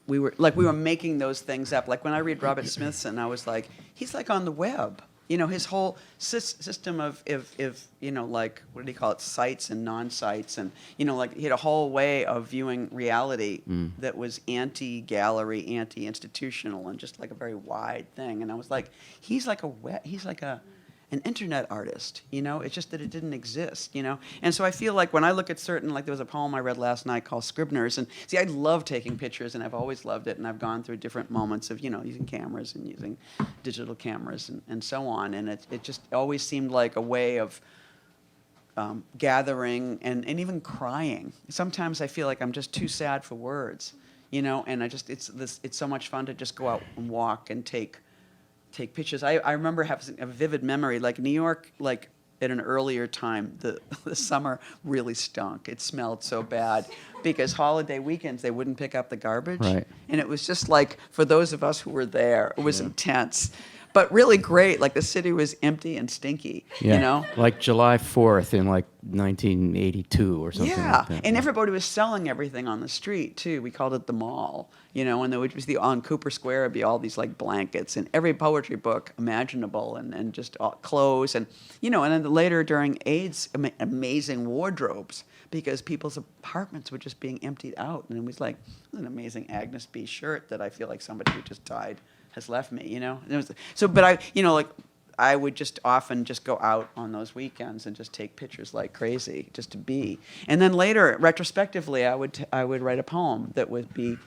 we were making those things up. Like when I read Robert Smithson, I was like, he's like on the web. You know, his whole system of you know, like, what do you call it, sites and non-sites, and, you know, like, he had a whole way of viewing reality that was anti-gallery, anti-institutional, and just like a very wide thing. And I was like, he's like an internet artist, you know? It's just that it didn't exist, you know? And so I feel like when I look at certain, like there was a poem I read last night called Scribners, and see, I love taking pictures, and I've always loved it, and I've gone through different moments of, you know, using cameras and using digital cameras and so on, and it just always seemed like a way of gathering and even crying. Sometimes I feel like I'm just too sad for words, you know, and it's so much fun to just go out and walk and take pictures. I remember having a vivid memory, like New York, like at an earlier time, the summer really stunk. It smelled so bad because holiday weekends, they wouldn't pick up the garbage. Right. And it was just like, for those of us who were there, it was intense. But really great. Like the city was empty and stinky, Yeah. you know? Like July 4th in like 1982 or something Yeah, like that. and everybody was selling everything on the street too. We called it the mall, you know, and there would just be on Cooper Square would be all these like blankets and every poetry book imaginable, and just all clothes, and you know, and then later during AIDS, amazing wardrobes because people's apartments were just being emptied out, and it was like an amazing Agnes B shirt that I feel like somebody who just died has left me, you know. And it was, so, but I, you know, like I would just often just go out on those weekends and just take pictures like crazy, just to be. And then later, retrospectively, I would write a poem that would be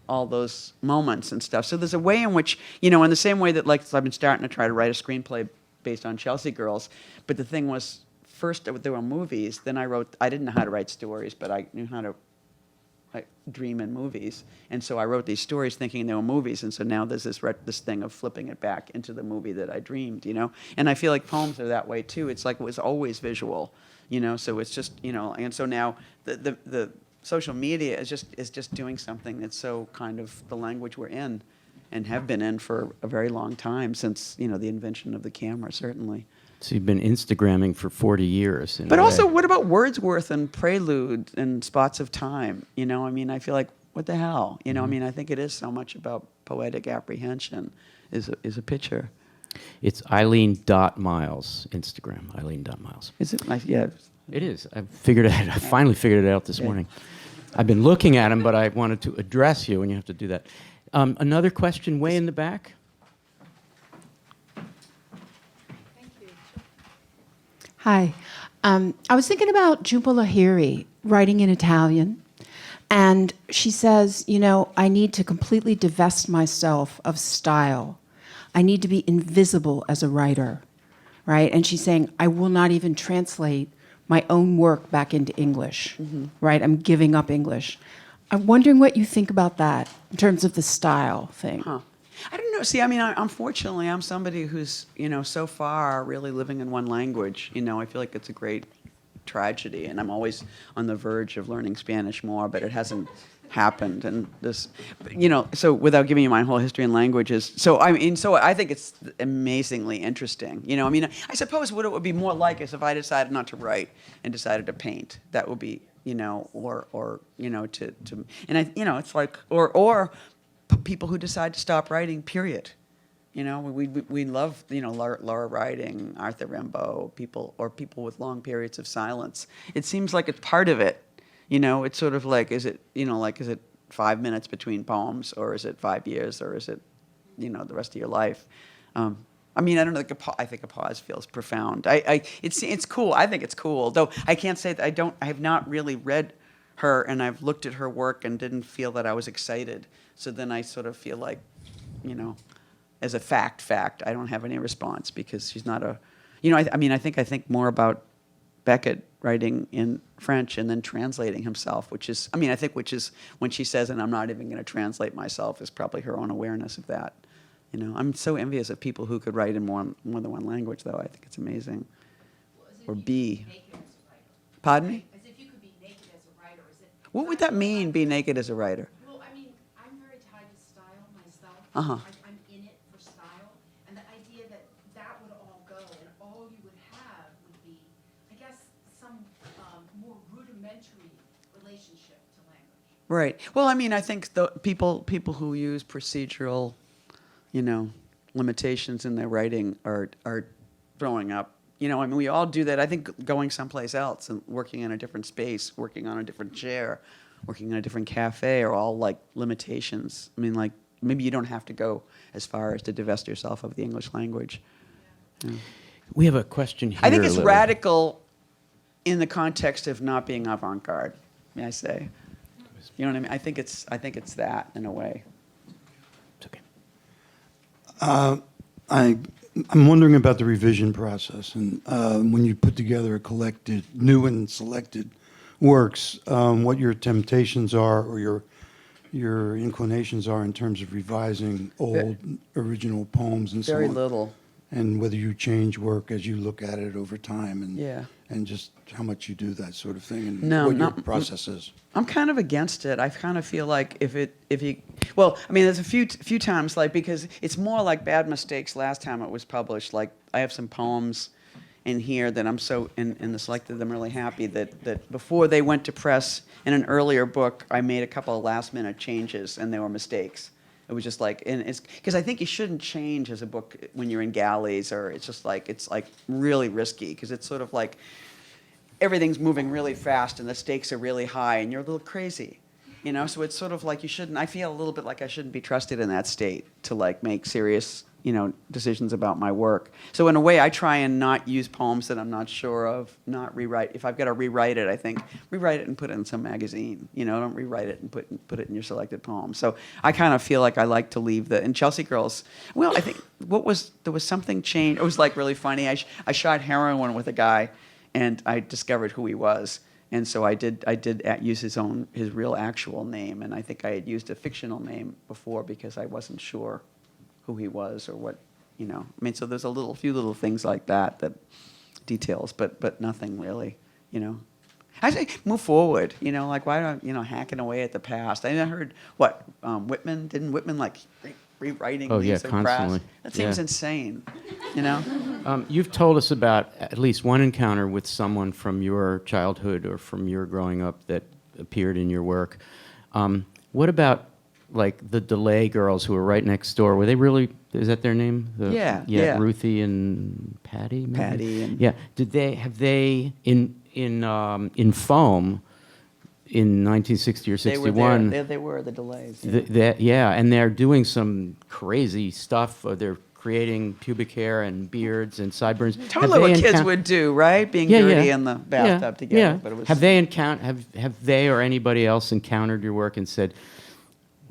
all those moments and stuff. So there's a way in which, you know, in the same way that like I've been starting to try to write a screenplay based on Chelsea Girls, but the thing was, first there were movies, then I didn't know how to write stories, but I knew how to dream in movies, and so I wrote these stories thinking they were movies, and so now there's this thing of flipping it back into the movie that I dreamed, you know. And I feel like poems are that way too. It's like it was always visual, you know. So it's just, you know, and so now the social media is just doing something that's so kind of the language we're in, and have been in for a very long time, since, you know, the invention of the camera, certainly. So you've been Instagramming for 40 years. But also, what about Wordsworth and Prelude and Spots of Time? You know, I mean, I feel like, what the hell? You know, I mean, I think it is so much about poetic apprehension is a picture. It's Eileen.Myles, Instagram, Eileen.Myles. Is it? Yeah. It is. I finally figured it out this morning. I've been looking at them, but I wanted to address you, and you have to do that. Another question way in the back? Hi. I was thinking about Jhumpa Lahiri writing in Italian, and she says, you know, I need to completely divest myself of style. I need to be invisible as a writer, right? And she's saying, I will not even translate my own work back into English, right? I'm giving up English. I'm wondering what you think about that in terms of the style thing. Huh. I don't know. See, I mean, unfortunately, I'm somebody who's, so far really living in one language. I feel like it's a great tragedy, and I'm always on the verge of learning Spanish more, but it hasn't happened. And this, so without giving you my whole history and languages, so I think it's amazingly interesting. I suppose what it would be more like is if I decided not to write and decided to paint. That would be, or and it's like, or people who decide to stop writing, period. We love, Laura writing, Arthur Rimbaud, people with long periods of silence. It seems like it's part of it. It's sort of like, is it 5 minutes between poems, or is it 5 years, or is it, the rest of your life? I don't know. I think a pause feels profound. It's cool. I think it's cool, though I can't say that I have not really read her, and I've looked at her work and didn't feel that I was excited. So then I sort of feel like, as a fact, I don't have any response because she's not a, I think more about Beckett writing in French and then translating himself, which is when she says, and I'm not even going to translate myself, is probably her own awareness of that. I'm so envious of people who could write in more than one language, though. I think it's amazing. Or be. Pardon me? As if you could be naked as a writer. What would that mean, be naked as a writer? Well, I'm very tied to style myself. Uh-huh. I'm in it for style. And the idea that would all go and all you would have would be, I guess, some more rudimentary relationship to language. Right. Well, I think the people who use procedural, limitations in their writing are throwing up. We all do that. I think going someplace else and working in a different space, working on a different chair, working in a different cafe are all like limitations. Maybe you don't have to go as far as to divest yourself of the English language. Yeah. We have a question here. I think it's Lily. radical in the context of not being avant-garde, may I say. You know what I mean? I think it's that in a way. It's okay. I'm wondering about the revision process, and when you put together a collected, new and selected works, what your temptations are or your inclinations are in terms of revising old original poems and so on. Very little. And whether you change work as you look at it over time, and just how much you do that sort of thing, and what your process is. I'm kind of against it. I kind of feel like there's a few times, like, because it's more like Bad Mistakes last time it was published. Like, I have some poems in here that I'm so in the selected. I'm really happy that before they went to press in an earlier book, I made a couple of last minute changes, and they were mistakes. It was just like, and it's because I think you shouldn't change as a book when you're in galleys, or it's like really risky, because it's sort of like everything's moving really fast and the stakes are really high and you're a little crazy, So it's sort of like I feel a little bit like I shouldn't be trusted in that state to like make serious, decisions about my work. So in a way, I try and not use poems that I'm not sure of, not rewrite. If I've got to rewrite it, I think rewrite it and put it in some magazine. Don't rewrite it and put it in your selected poem. So I kind of feel like I like to leave in Chelsea Girls. Well, I think there was something changed. It was like really funny. I shot heroin with a guy, and I discovered who he was. And so I did use his real actual name, and I think I had used a fictional name before because I wasn't sure who he was or what, So there's a few little things like that details, but nothing really, I say move forward, like why don't hacking away at the past? I heard didn't Whitman like rewriting things so constantly. crass? That seems insane, You've told us about at least one encounter with someone from your childhood or from your growing up that appeared in your work. What about like the Delay girls who were right next door? Were they really? Is that their name? Yeah. Ruthie and Patty. Maybe? Patty and Have they in Foam in 1960 or 61? They were the Delays. And they're doing some crazy stuff. They're creating pubic hair and beards and sideburns. Totally what kids would do, right? Being dirty in the bathtub together. Yeah. But it was. Have they or anybody else encountered your work and said,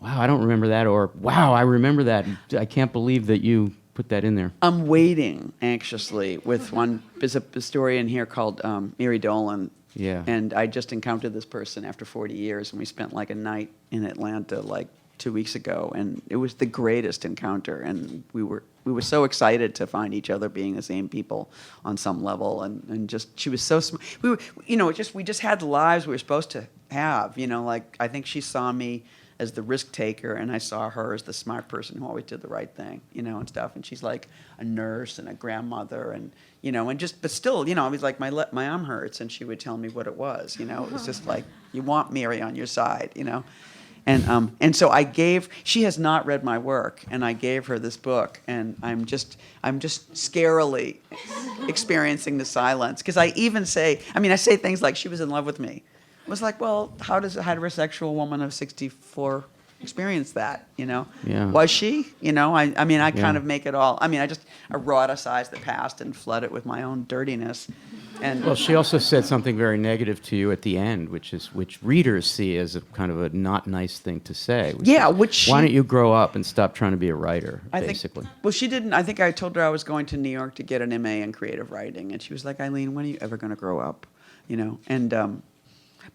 "Wow, I don't remember that," or "Wow, I remember that. I can't believe that you put that in there"? I'm waiting anxiously with one. There's a story in here called Mary Dolan. Yeah. And I just encountered this person after 40 years, and we spent like a night in Atlanta, like 2 weeks ago, and it was the greatest encounter. And we were so excited to find each other being the same people on some level, and just she was so smart. We were, we just had the lives we were supposed to have. Like I think she saw me as the risk taker, and I saw her as the smart person who always did the right thing, and stuff. And she's like a nurse and a grandmother, and but still, I was like, my arm hurts, and she would tell me what it was. It was just like, you want Mary on your side, And so she has not read my work, and I gave her this book, and I'm just scarily experiencing the silence, because I say things like she was in love with me. It was like, well, how does a heterosexual woman of 64 experience that? Yeah. Was she? I kind of make it all. I eroticize the past and flood it with my own dirtiness. And Well, she also said something very negative to you at the end, which readers see as a kind of a not nice thing to say. Why don't you grow up and stop trying to be a writer, basically? Well, she didn't. I think I told her I was going to New York to get an MA in creative writing, and she was like, Eileen, when are you ever going to grow up?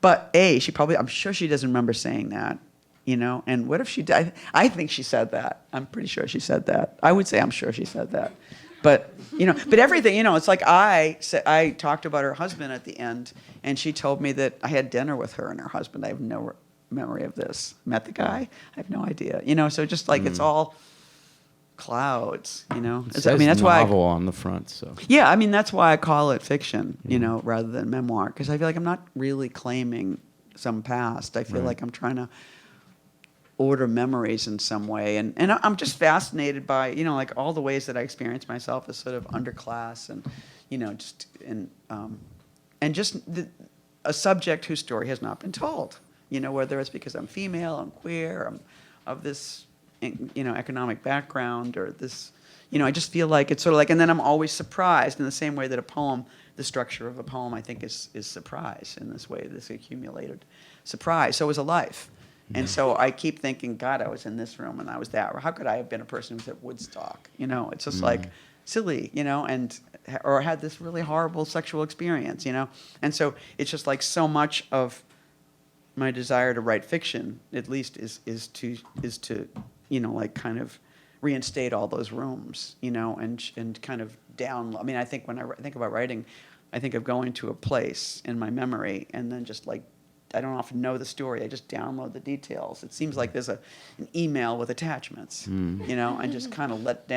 But I'm sure she doesn't remember saying that, And what if she did? I think she said that. I'm pretty sure she said that. I would say I'm sure she said that. But but everything, it's like I talked about her husband at the end, and she told me that I had dinner with her and her husband. I have no memory of this. Met the guy? I have no idea. So just like it's all clouds. It says that's why novel on the front. So yeah, that's why I call it fiction. Rather than memoir, because I feel like I'm not really claiming some past. I feel like I'm trying to order memories in some way, and I'm just fascinated by like all the ways that I experience myself as sort of underclass, and a subject whose story has not been told. Whether it's because I'm female, I'm queer, I'm of this economic background, or this I just feel like it's sort of like, and then I'm always surprised in the same way that a poem, the structure of a poem, I think is surprise in this way, this accumulated surprise. So is a life. And so I keep thinking, God, I was in this room and I was that. Or how could I have been a person who was at Woodstock? It's just like silly, or had this really horrible sexual experience, And so it's just like so much of my desire to write fiction, at least, is to like kind of reinstate all those rooms, and kind of down. I think when I think about writing, I think of going to a place in my memory and then just like, I don't often know the story. I just download the details. It seems like there's an email with attachments, and just kind of let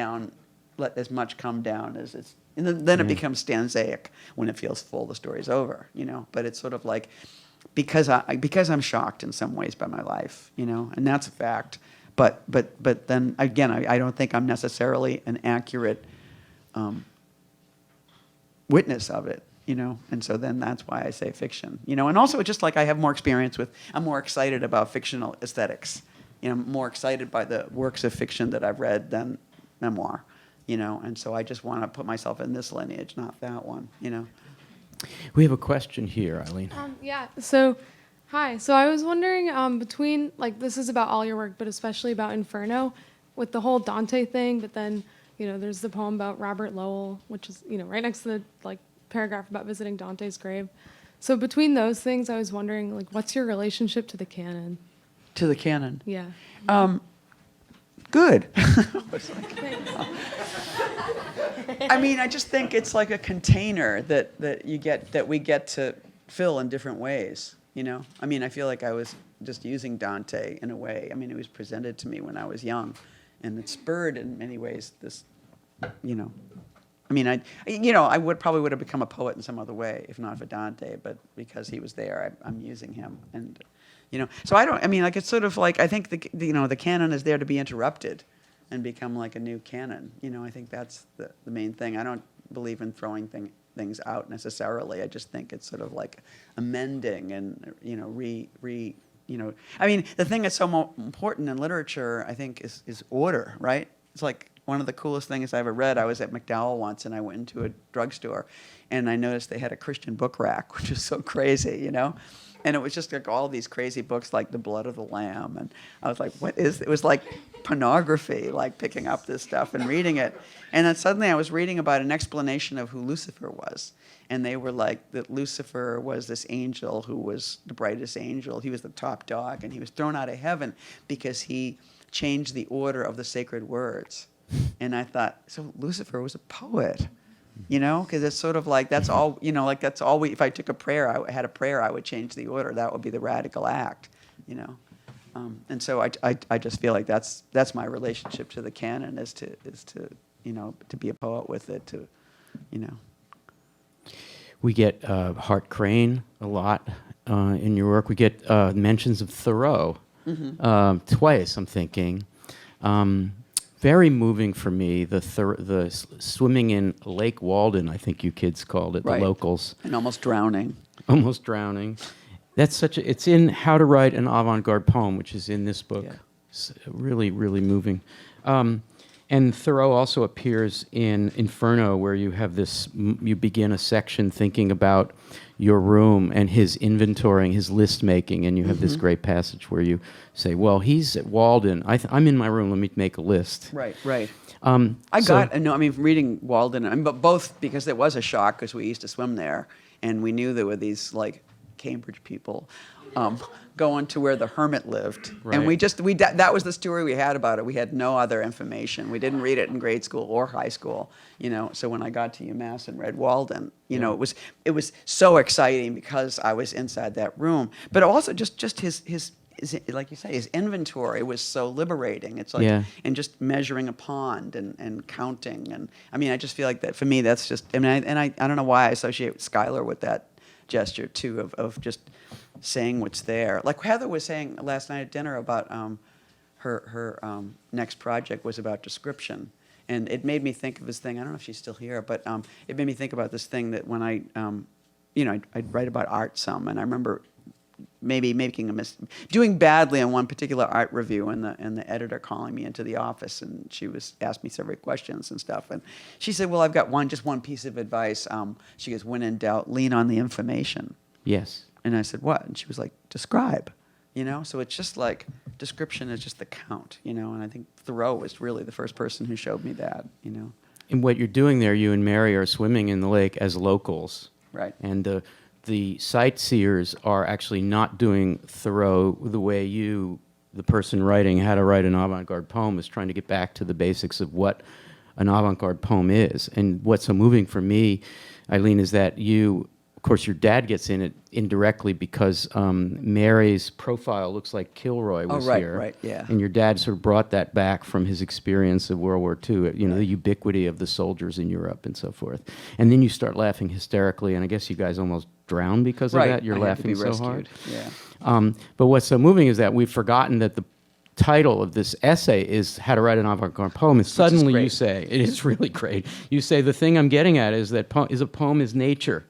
as much come down as it's, and then it becomes stanzaic when it feels full. The story's over, But it's sort of like because I'm shocked in some ways by my life, and that's a fact. But then again, I don't think I'm necessarily an accurate witness of it. And so then that's why I say fiction, and also it's just like I have more experience I'm more excited about fictional aesthetics, more excited by the works of fiction that I've read than memoir, and so I just want to put myself in this lineage, not that one, we have a question here, Eileen. Yeah, so, hi. So I was wondering, between, like, this is about all your work, but especially about Inferno, with the whole Dante thing, but then, there's the poem about Robert Lowell, which is, right next to the, like, paragraph about visiting Dante's grave. So between those things, I was wondering, like, what's your relationship to the canon? To the canon? Yeah. Good. I just think it's like a container that we get to fill in different ways. I feel like I was just using Dante in a way. It was presented to me when I was young, and it spurred in many ways this, I would have become a poet in some other way if not for Dante, but because he was there, I'm using him, and So I don't. It's sort of like I think the canon is there to be interrupted, and become like a new canon. I think that's the main thing. I don't believe in throwing things out necessarily. I just think it's sort of like amending and the thing that's so important in literature, I think, is order, right? It's like one of the coolest things I ever read. I was at McDowell once, and I went into a drugstore, and I noticed they had a Christian book rack, which was so crazy, And it was just like all these crazy books, like The Blood of the Lamb, and I was like, "What is?" It was like pornography, like picking up this stuff and reading it. And then suddenly I was reading about an explanation of who Lucifer was. And they were like that Lucifer was this angel who was the brightest angel. He was the top dog, and he was thrown out of heaven because he changed the order of the sacred words. And I thought, so Lucifer was a poet, you know, because it's sort of like that's all, you know, like that's all we. If I took a prayer, I had a prayer, I would change the order. That would be the radical act, you know. And so I just feel like that's my relationship to the canon is to you know, to be a poet with it, to, you know. We get Hart Crane a lot in your work. We get mentions of Thoreau twice, I'm thinking. Very moving for me, the swimming in Lake Walden, I think you kids called it, Right. the locals. And almost drowning. Almost drowning. That's it's in How to Write an Avant-Garde Poem, which is in this book. Yeah. It's really, really moving. And Thoreau also appears in Inferno, where you have this, you begin a section thinking about your room and his inventorying, his list making, and you have this great passage where you say, well, he's at Walden. I'm in my room, let me make a list. Right, right. No, I mean, reading Walden, I mean, but both because it was a shock because we used to swim there, and we knew there were these like Cambridge people going to where the hermit lived, and Right. that was the story we had about it. We had no other information. We didn't read it in grade school or high school, you know. So when I got to UMass and read Walden, you know, it was so exciting because I was inside that room, but also just his like you say, his inventory was so liberating. It's like, and just measuring a pond and counting. And I mean, I just feel like that for me, that's just, I mean, I don't know why I associate Skylar with that gesture too, of just saying what's there. Like Heather was saying last night at dinner about her next project was about description. And it made me think of this thing, I don't know if she's still here, but it made me think about this thing that when I'd write about art some, and I remember maybe doing badly on one particular art review, and the editor calling me into the office, and she asked me several questions and stuff, and she said, "Well, I've got just one piece of advice." She goes, "When in doubt, lean on the information." Yes. And I said, "What?" And she was like, "Describe." You know, so it's just like description is just the count, you know. And I think Thoreau was really the first person who showed me that, you know. And what you're doing there, you and Mary are swimming in the lake as locals. Right. And the sightseers are actually not doing Thoreau the way the person writing How to Write an Avant-Garde Poem, is trying to get back to the basics of what an avant-garde poem is. And what's so moving for me, Eileen, is that of course, your dad gets in it indirectly because Mary's profile looks like Kilroy was here. Right, yeah. And your dad sort of brought that back from his experience of World War II, you know, the ubiquity of the soldiers in Europe and so forth. And then you start laughing hysterically, and I guess you guys almost drown because of that. You're I had to laughing be so rescued. hard. Yeah. But what's so moving is that we've forgotten that the title of this essay is How to Write an Avant-Garde Poem, and suddenly you say, it is really great, you say the thing I'm getting at is that a poem is nature.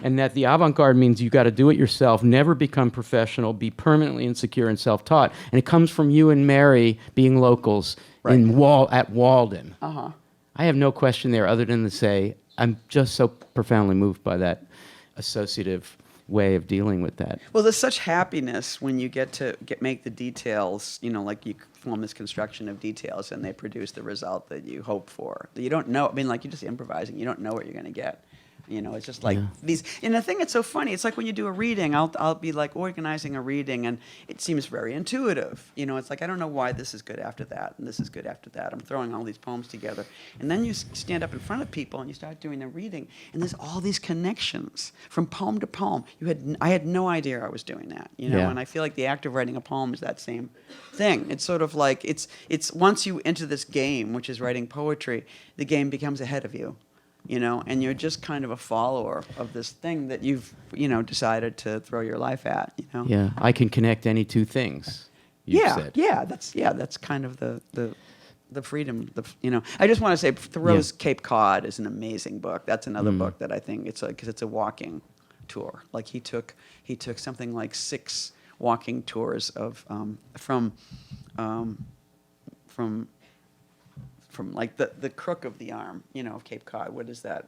And that the avant-garde means you got to do it yourself, never become professional, be permanently insecure and self-taught. And it comes from you and Mary being locals at Walden. Uh-huh. I have no question there other than to say I'm just so profoundly moved by that associative way of dealing with that. Well, there's such happiness when you get to make the details, you know, like you form this construction of details and they produce the result that you hope for. You don't know, I mean, like you're just improvising. You don't know what you're going to get. You know, it's just like these. And the thing that's so funny, it's like when you do a reading, I'll be like organizing a reading, and it seems very intuitive. You know, it's like I don't know why this is good after that, and this is good after that. I'm throwing all these poems together, and then you stand up in front of people and you start doing the reading, and there's all these connections from poem to poem. I had no idea I was doing that. You know, and I feel like the act of writing a poem is that same thing. It's sort of like it's once you enter this game, which is writing poetry, the game becomes ahead of you. You know, and you're just kind of a follower of this thing that you've, you know, decided to throw your life at, you know? Yeah, I can connect any two things, you've said. That's kind of the freedom, you know. I just want to say Thoreau's Cape Cod is an amazing book. That's another book that I think because it's a walking tour. Like he took something like 6 walking tours of from from like the crook of the arm, you know, of Cape Cod. What is that?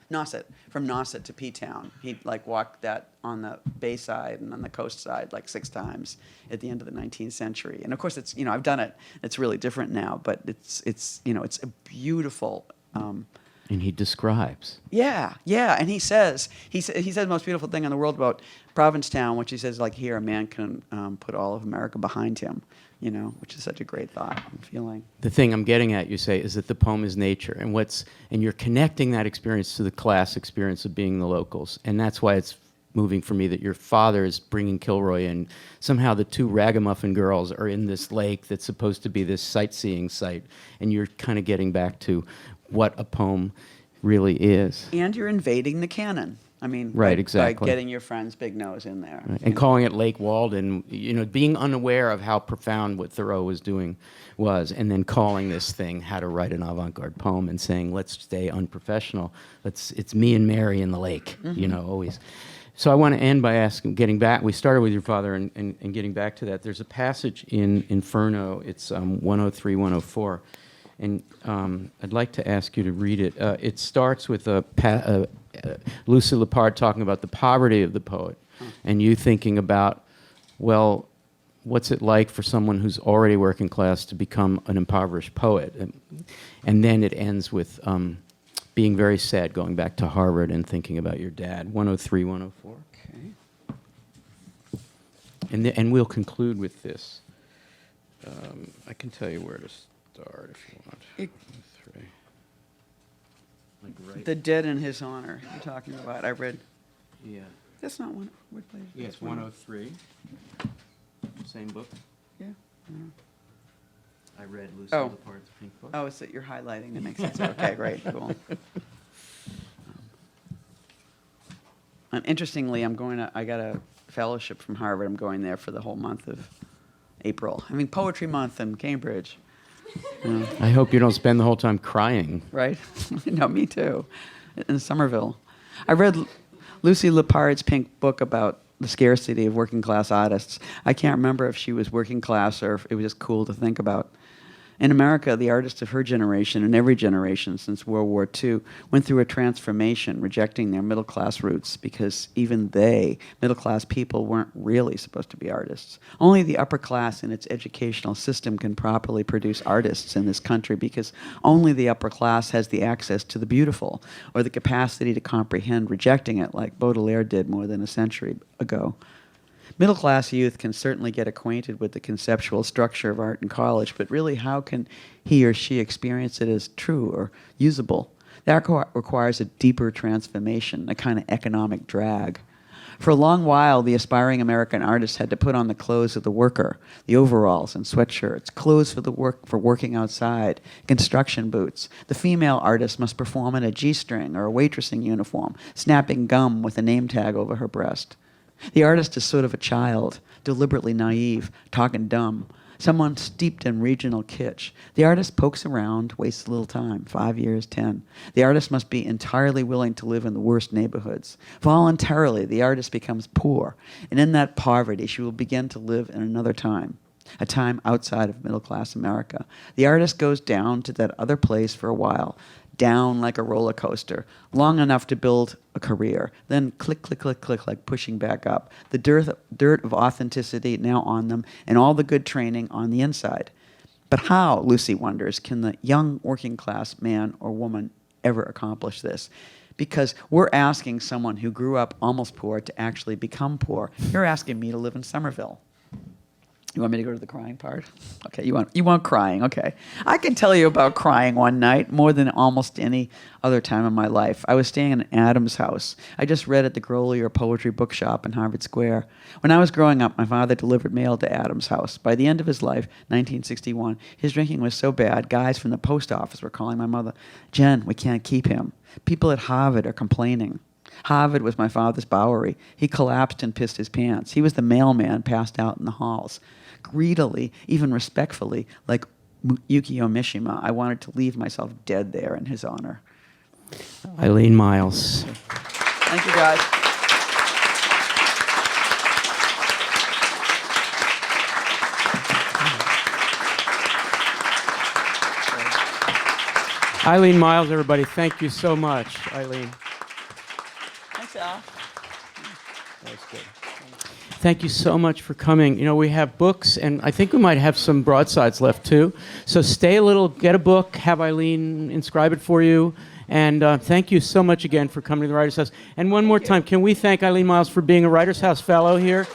Nauset. From Nauset to P-Town. He'd like walk that on the bay side and on the coast side like 6 times at the end of the 19th century. And of course, it's, you know, I've done it. It's really different now, but it's you know, it's a beautiful. And he describes. Yeah, and he says the most beautiful thing in the world about Provincetown, which he says, like, here a man can put all of America behind him, you know, which is such a great thought and feeling. The thing I'm getting at, you say, is that the poem is nature, and you're connecting that experience to the class experience of being the locals, and that's why it's moving for me that your father is bringing Kilroy in. Somehow the 2 ragamuffin girls are in this lake that's supposed to be this sightseeing site, and you're kind of getting back to what a poem really is. And you're invading the canon. I mean, right, by exactly. getting your friend's big nose in there. Right. And calling it Lake Walden, you know, being unaware of how profound what Thoreau was doing was, and then calling this thing How to Write an Avant-Garde Poem and saying, let's stay unprofessional. It's me and Mary in the lake, you know, always. So I want to end by getting back, we started with your father and getting back to that. There's a passage in Inferno, it's 103, 104. And I'd like to ask you to read it. It starts with Lucy Lepard talking about the poverty of the poet, and you thinking about, well, what's it like for someone who's already working class to become an impoverished poet? And then it ends with being very sad, going back to Harvard and thinking about your dad. 103, 104. Okay. And we'll conclude with this. I can tell you where to start if you want. 3. Like right. The Dead in His Honor you're talking about. I read. Yeah. That's not one. What page? Yes, 103. Same book. Yeah. I read Lucy Oh. Lepard's Pink Book. Oh, it's that you're highlighting. That makes sense. Okay, great, cool. Interestingly, I got a fellowship from Harvard. I'm going there for the whole month of April. I mean, Poetry Month in Cambridge. I hope you don't spend the whole time crying. Right? No, me too. In Somerville. I read Lucy Lepard's Pink Book about the scarcity of working class artists. I can't remember if she was working class or if it was just cool to think about. In America, the artists of her generation and every generation since World War II went through a transformation, rejecting their middle-class roots because even they, middle-class people, weren't really supposed to be artists. Only the upper class in its educational system can properly produce artists in this country because only the upper class has the access to the beautiful or the capacity to comprehend rejecting it like Baudelaire did more than a century ago. Middle-class youth can certainly get acquainted with the conceptual structure of art in college, but really how can he or she experience it as true or usable? That requires a deeper transformation, a kind of economic drag. For a long while, the aspiring American artist had to put on the clothes of the worker, the overalls and sweatshirts, clothes for working outside, construction boots. The female artist must perform in a G-string or a waitressing uniform, snapping gum with a name tag over her breast. The artist is sort of a child, deliberately naive, talking dumb, someone steeped in regional kitsch. The artist pokes around, wastes a little time, 5 years, 10. The artist must be entirely willing to live in the worst neighborhoods. Voluntarily, the artist becomes poor, and in that poverty, she will begin to live in another time, a time outside of middle-class America. The artist goes down to that other place for a while, down like a roller coaster, long enough to build a career, then click, click, click, click, like pushing back up. The dirt of authenticity now on them, and all the good training on the inside. But how, Lucy wonders, can the young working class man or woman ever accomplish this? Because we're asking someone who grew up almost poor to actually become poor. You're asking me to live in Somerville. You want me to go to the crying part? Okay, you want crying, okay. I can tell you about crying one night more than almost any other time in my life. I was staying in Adam's house. I just read at the Grolier Poetry Bookshop in Harvard Square. When I was growing up, my father delivered mail to Adam's house. By the end of his life, 1961, his drinking was so bad, guys from the post office were calling my mother, "Jen, we can't keep him." People at Harvard are complaining. Harvard was my father's Bowery. He collapsed and pissed his pants. He was the mailman passed out in the halls. Greedily, even respectfully, like Yukio Mishima, I wanted to leave myself dead there in his honor. Eileen Myles. Thank you, guys. Eileen Myles, everybody, thank you so much, Eileen. Thanks, Al. That was good. Thank you so much for coming. You know, we have books, and I think we might have some broadsides left too. So stay a little, get a book, have Eileen inscribe it for you. And thank you so much again for coming to the Writers' House. And one more time, can we thank Eileen Myles for being a Writers' House Fellow here?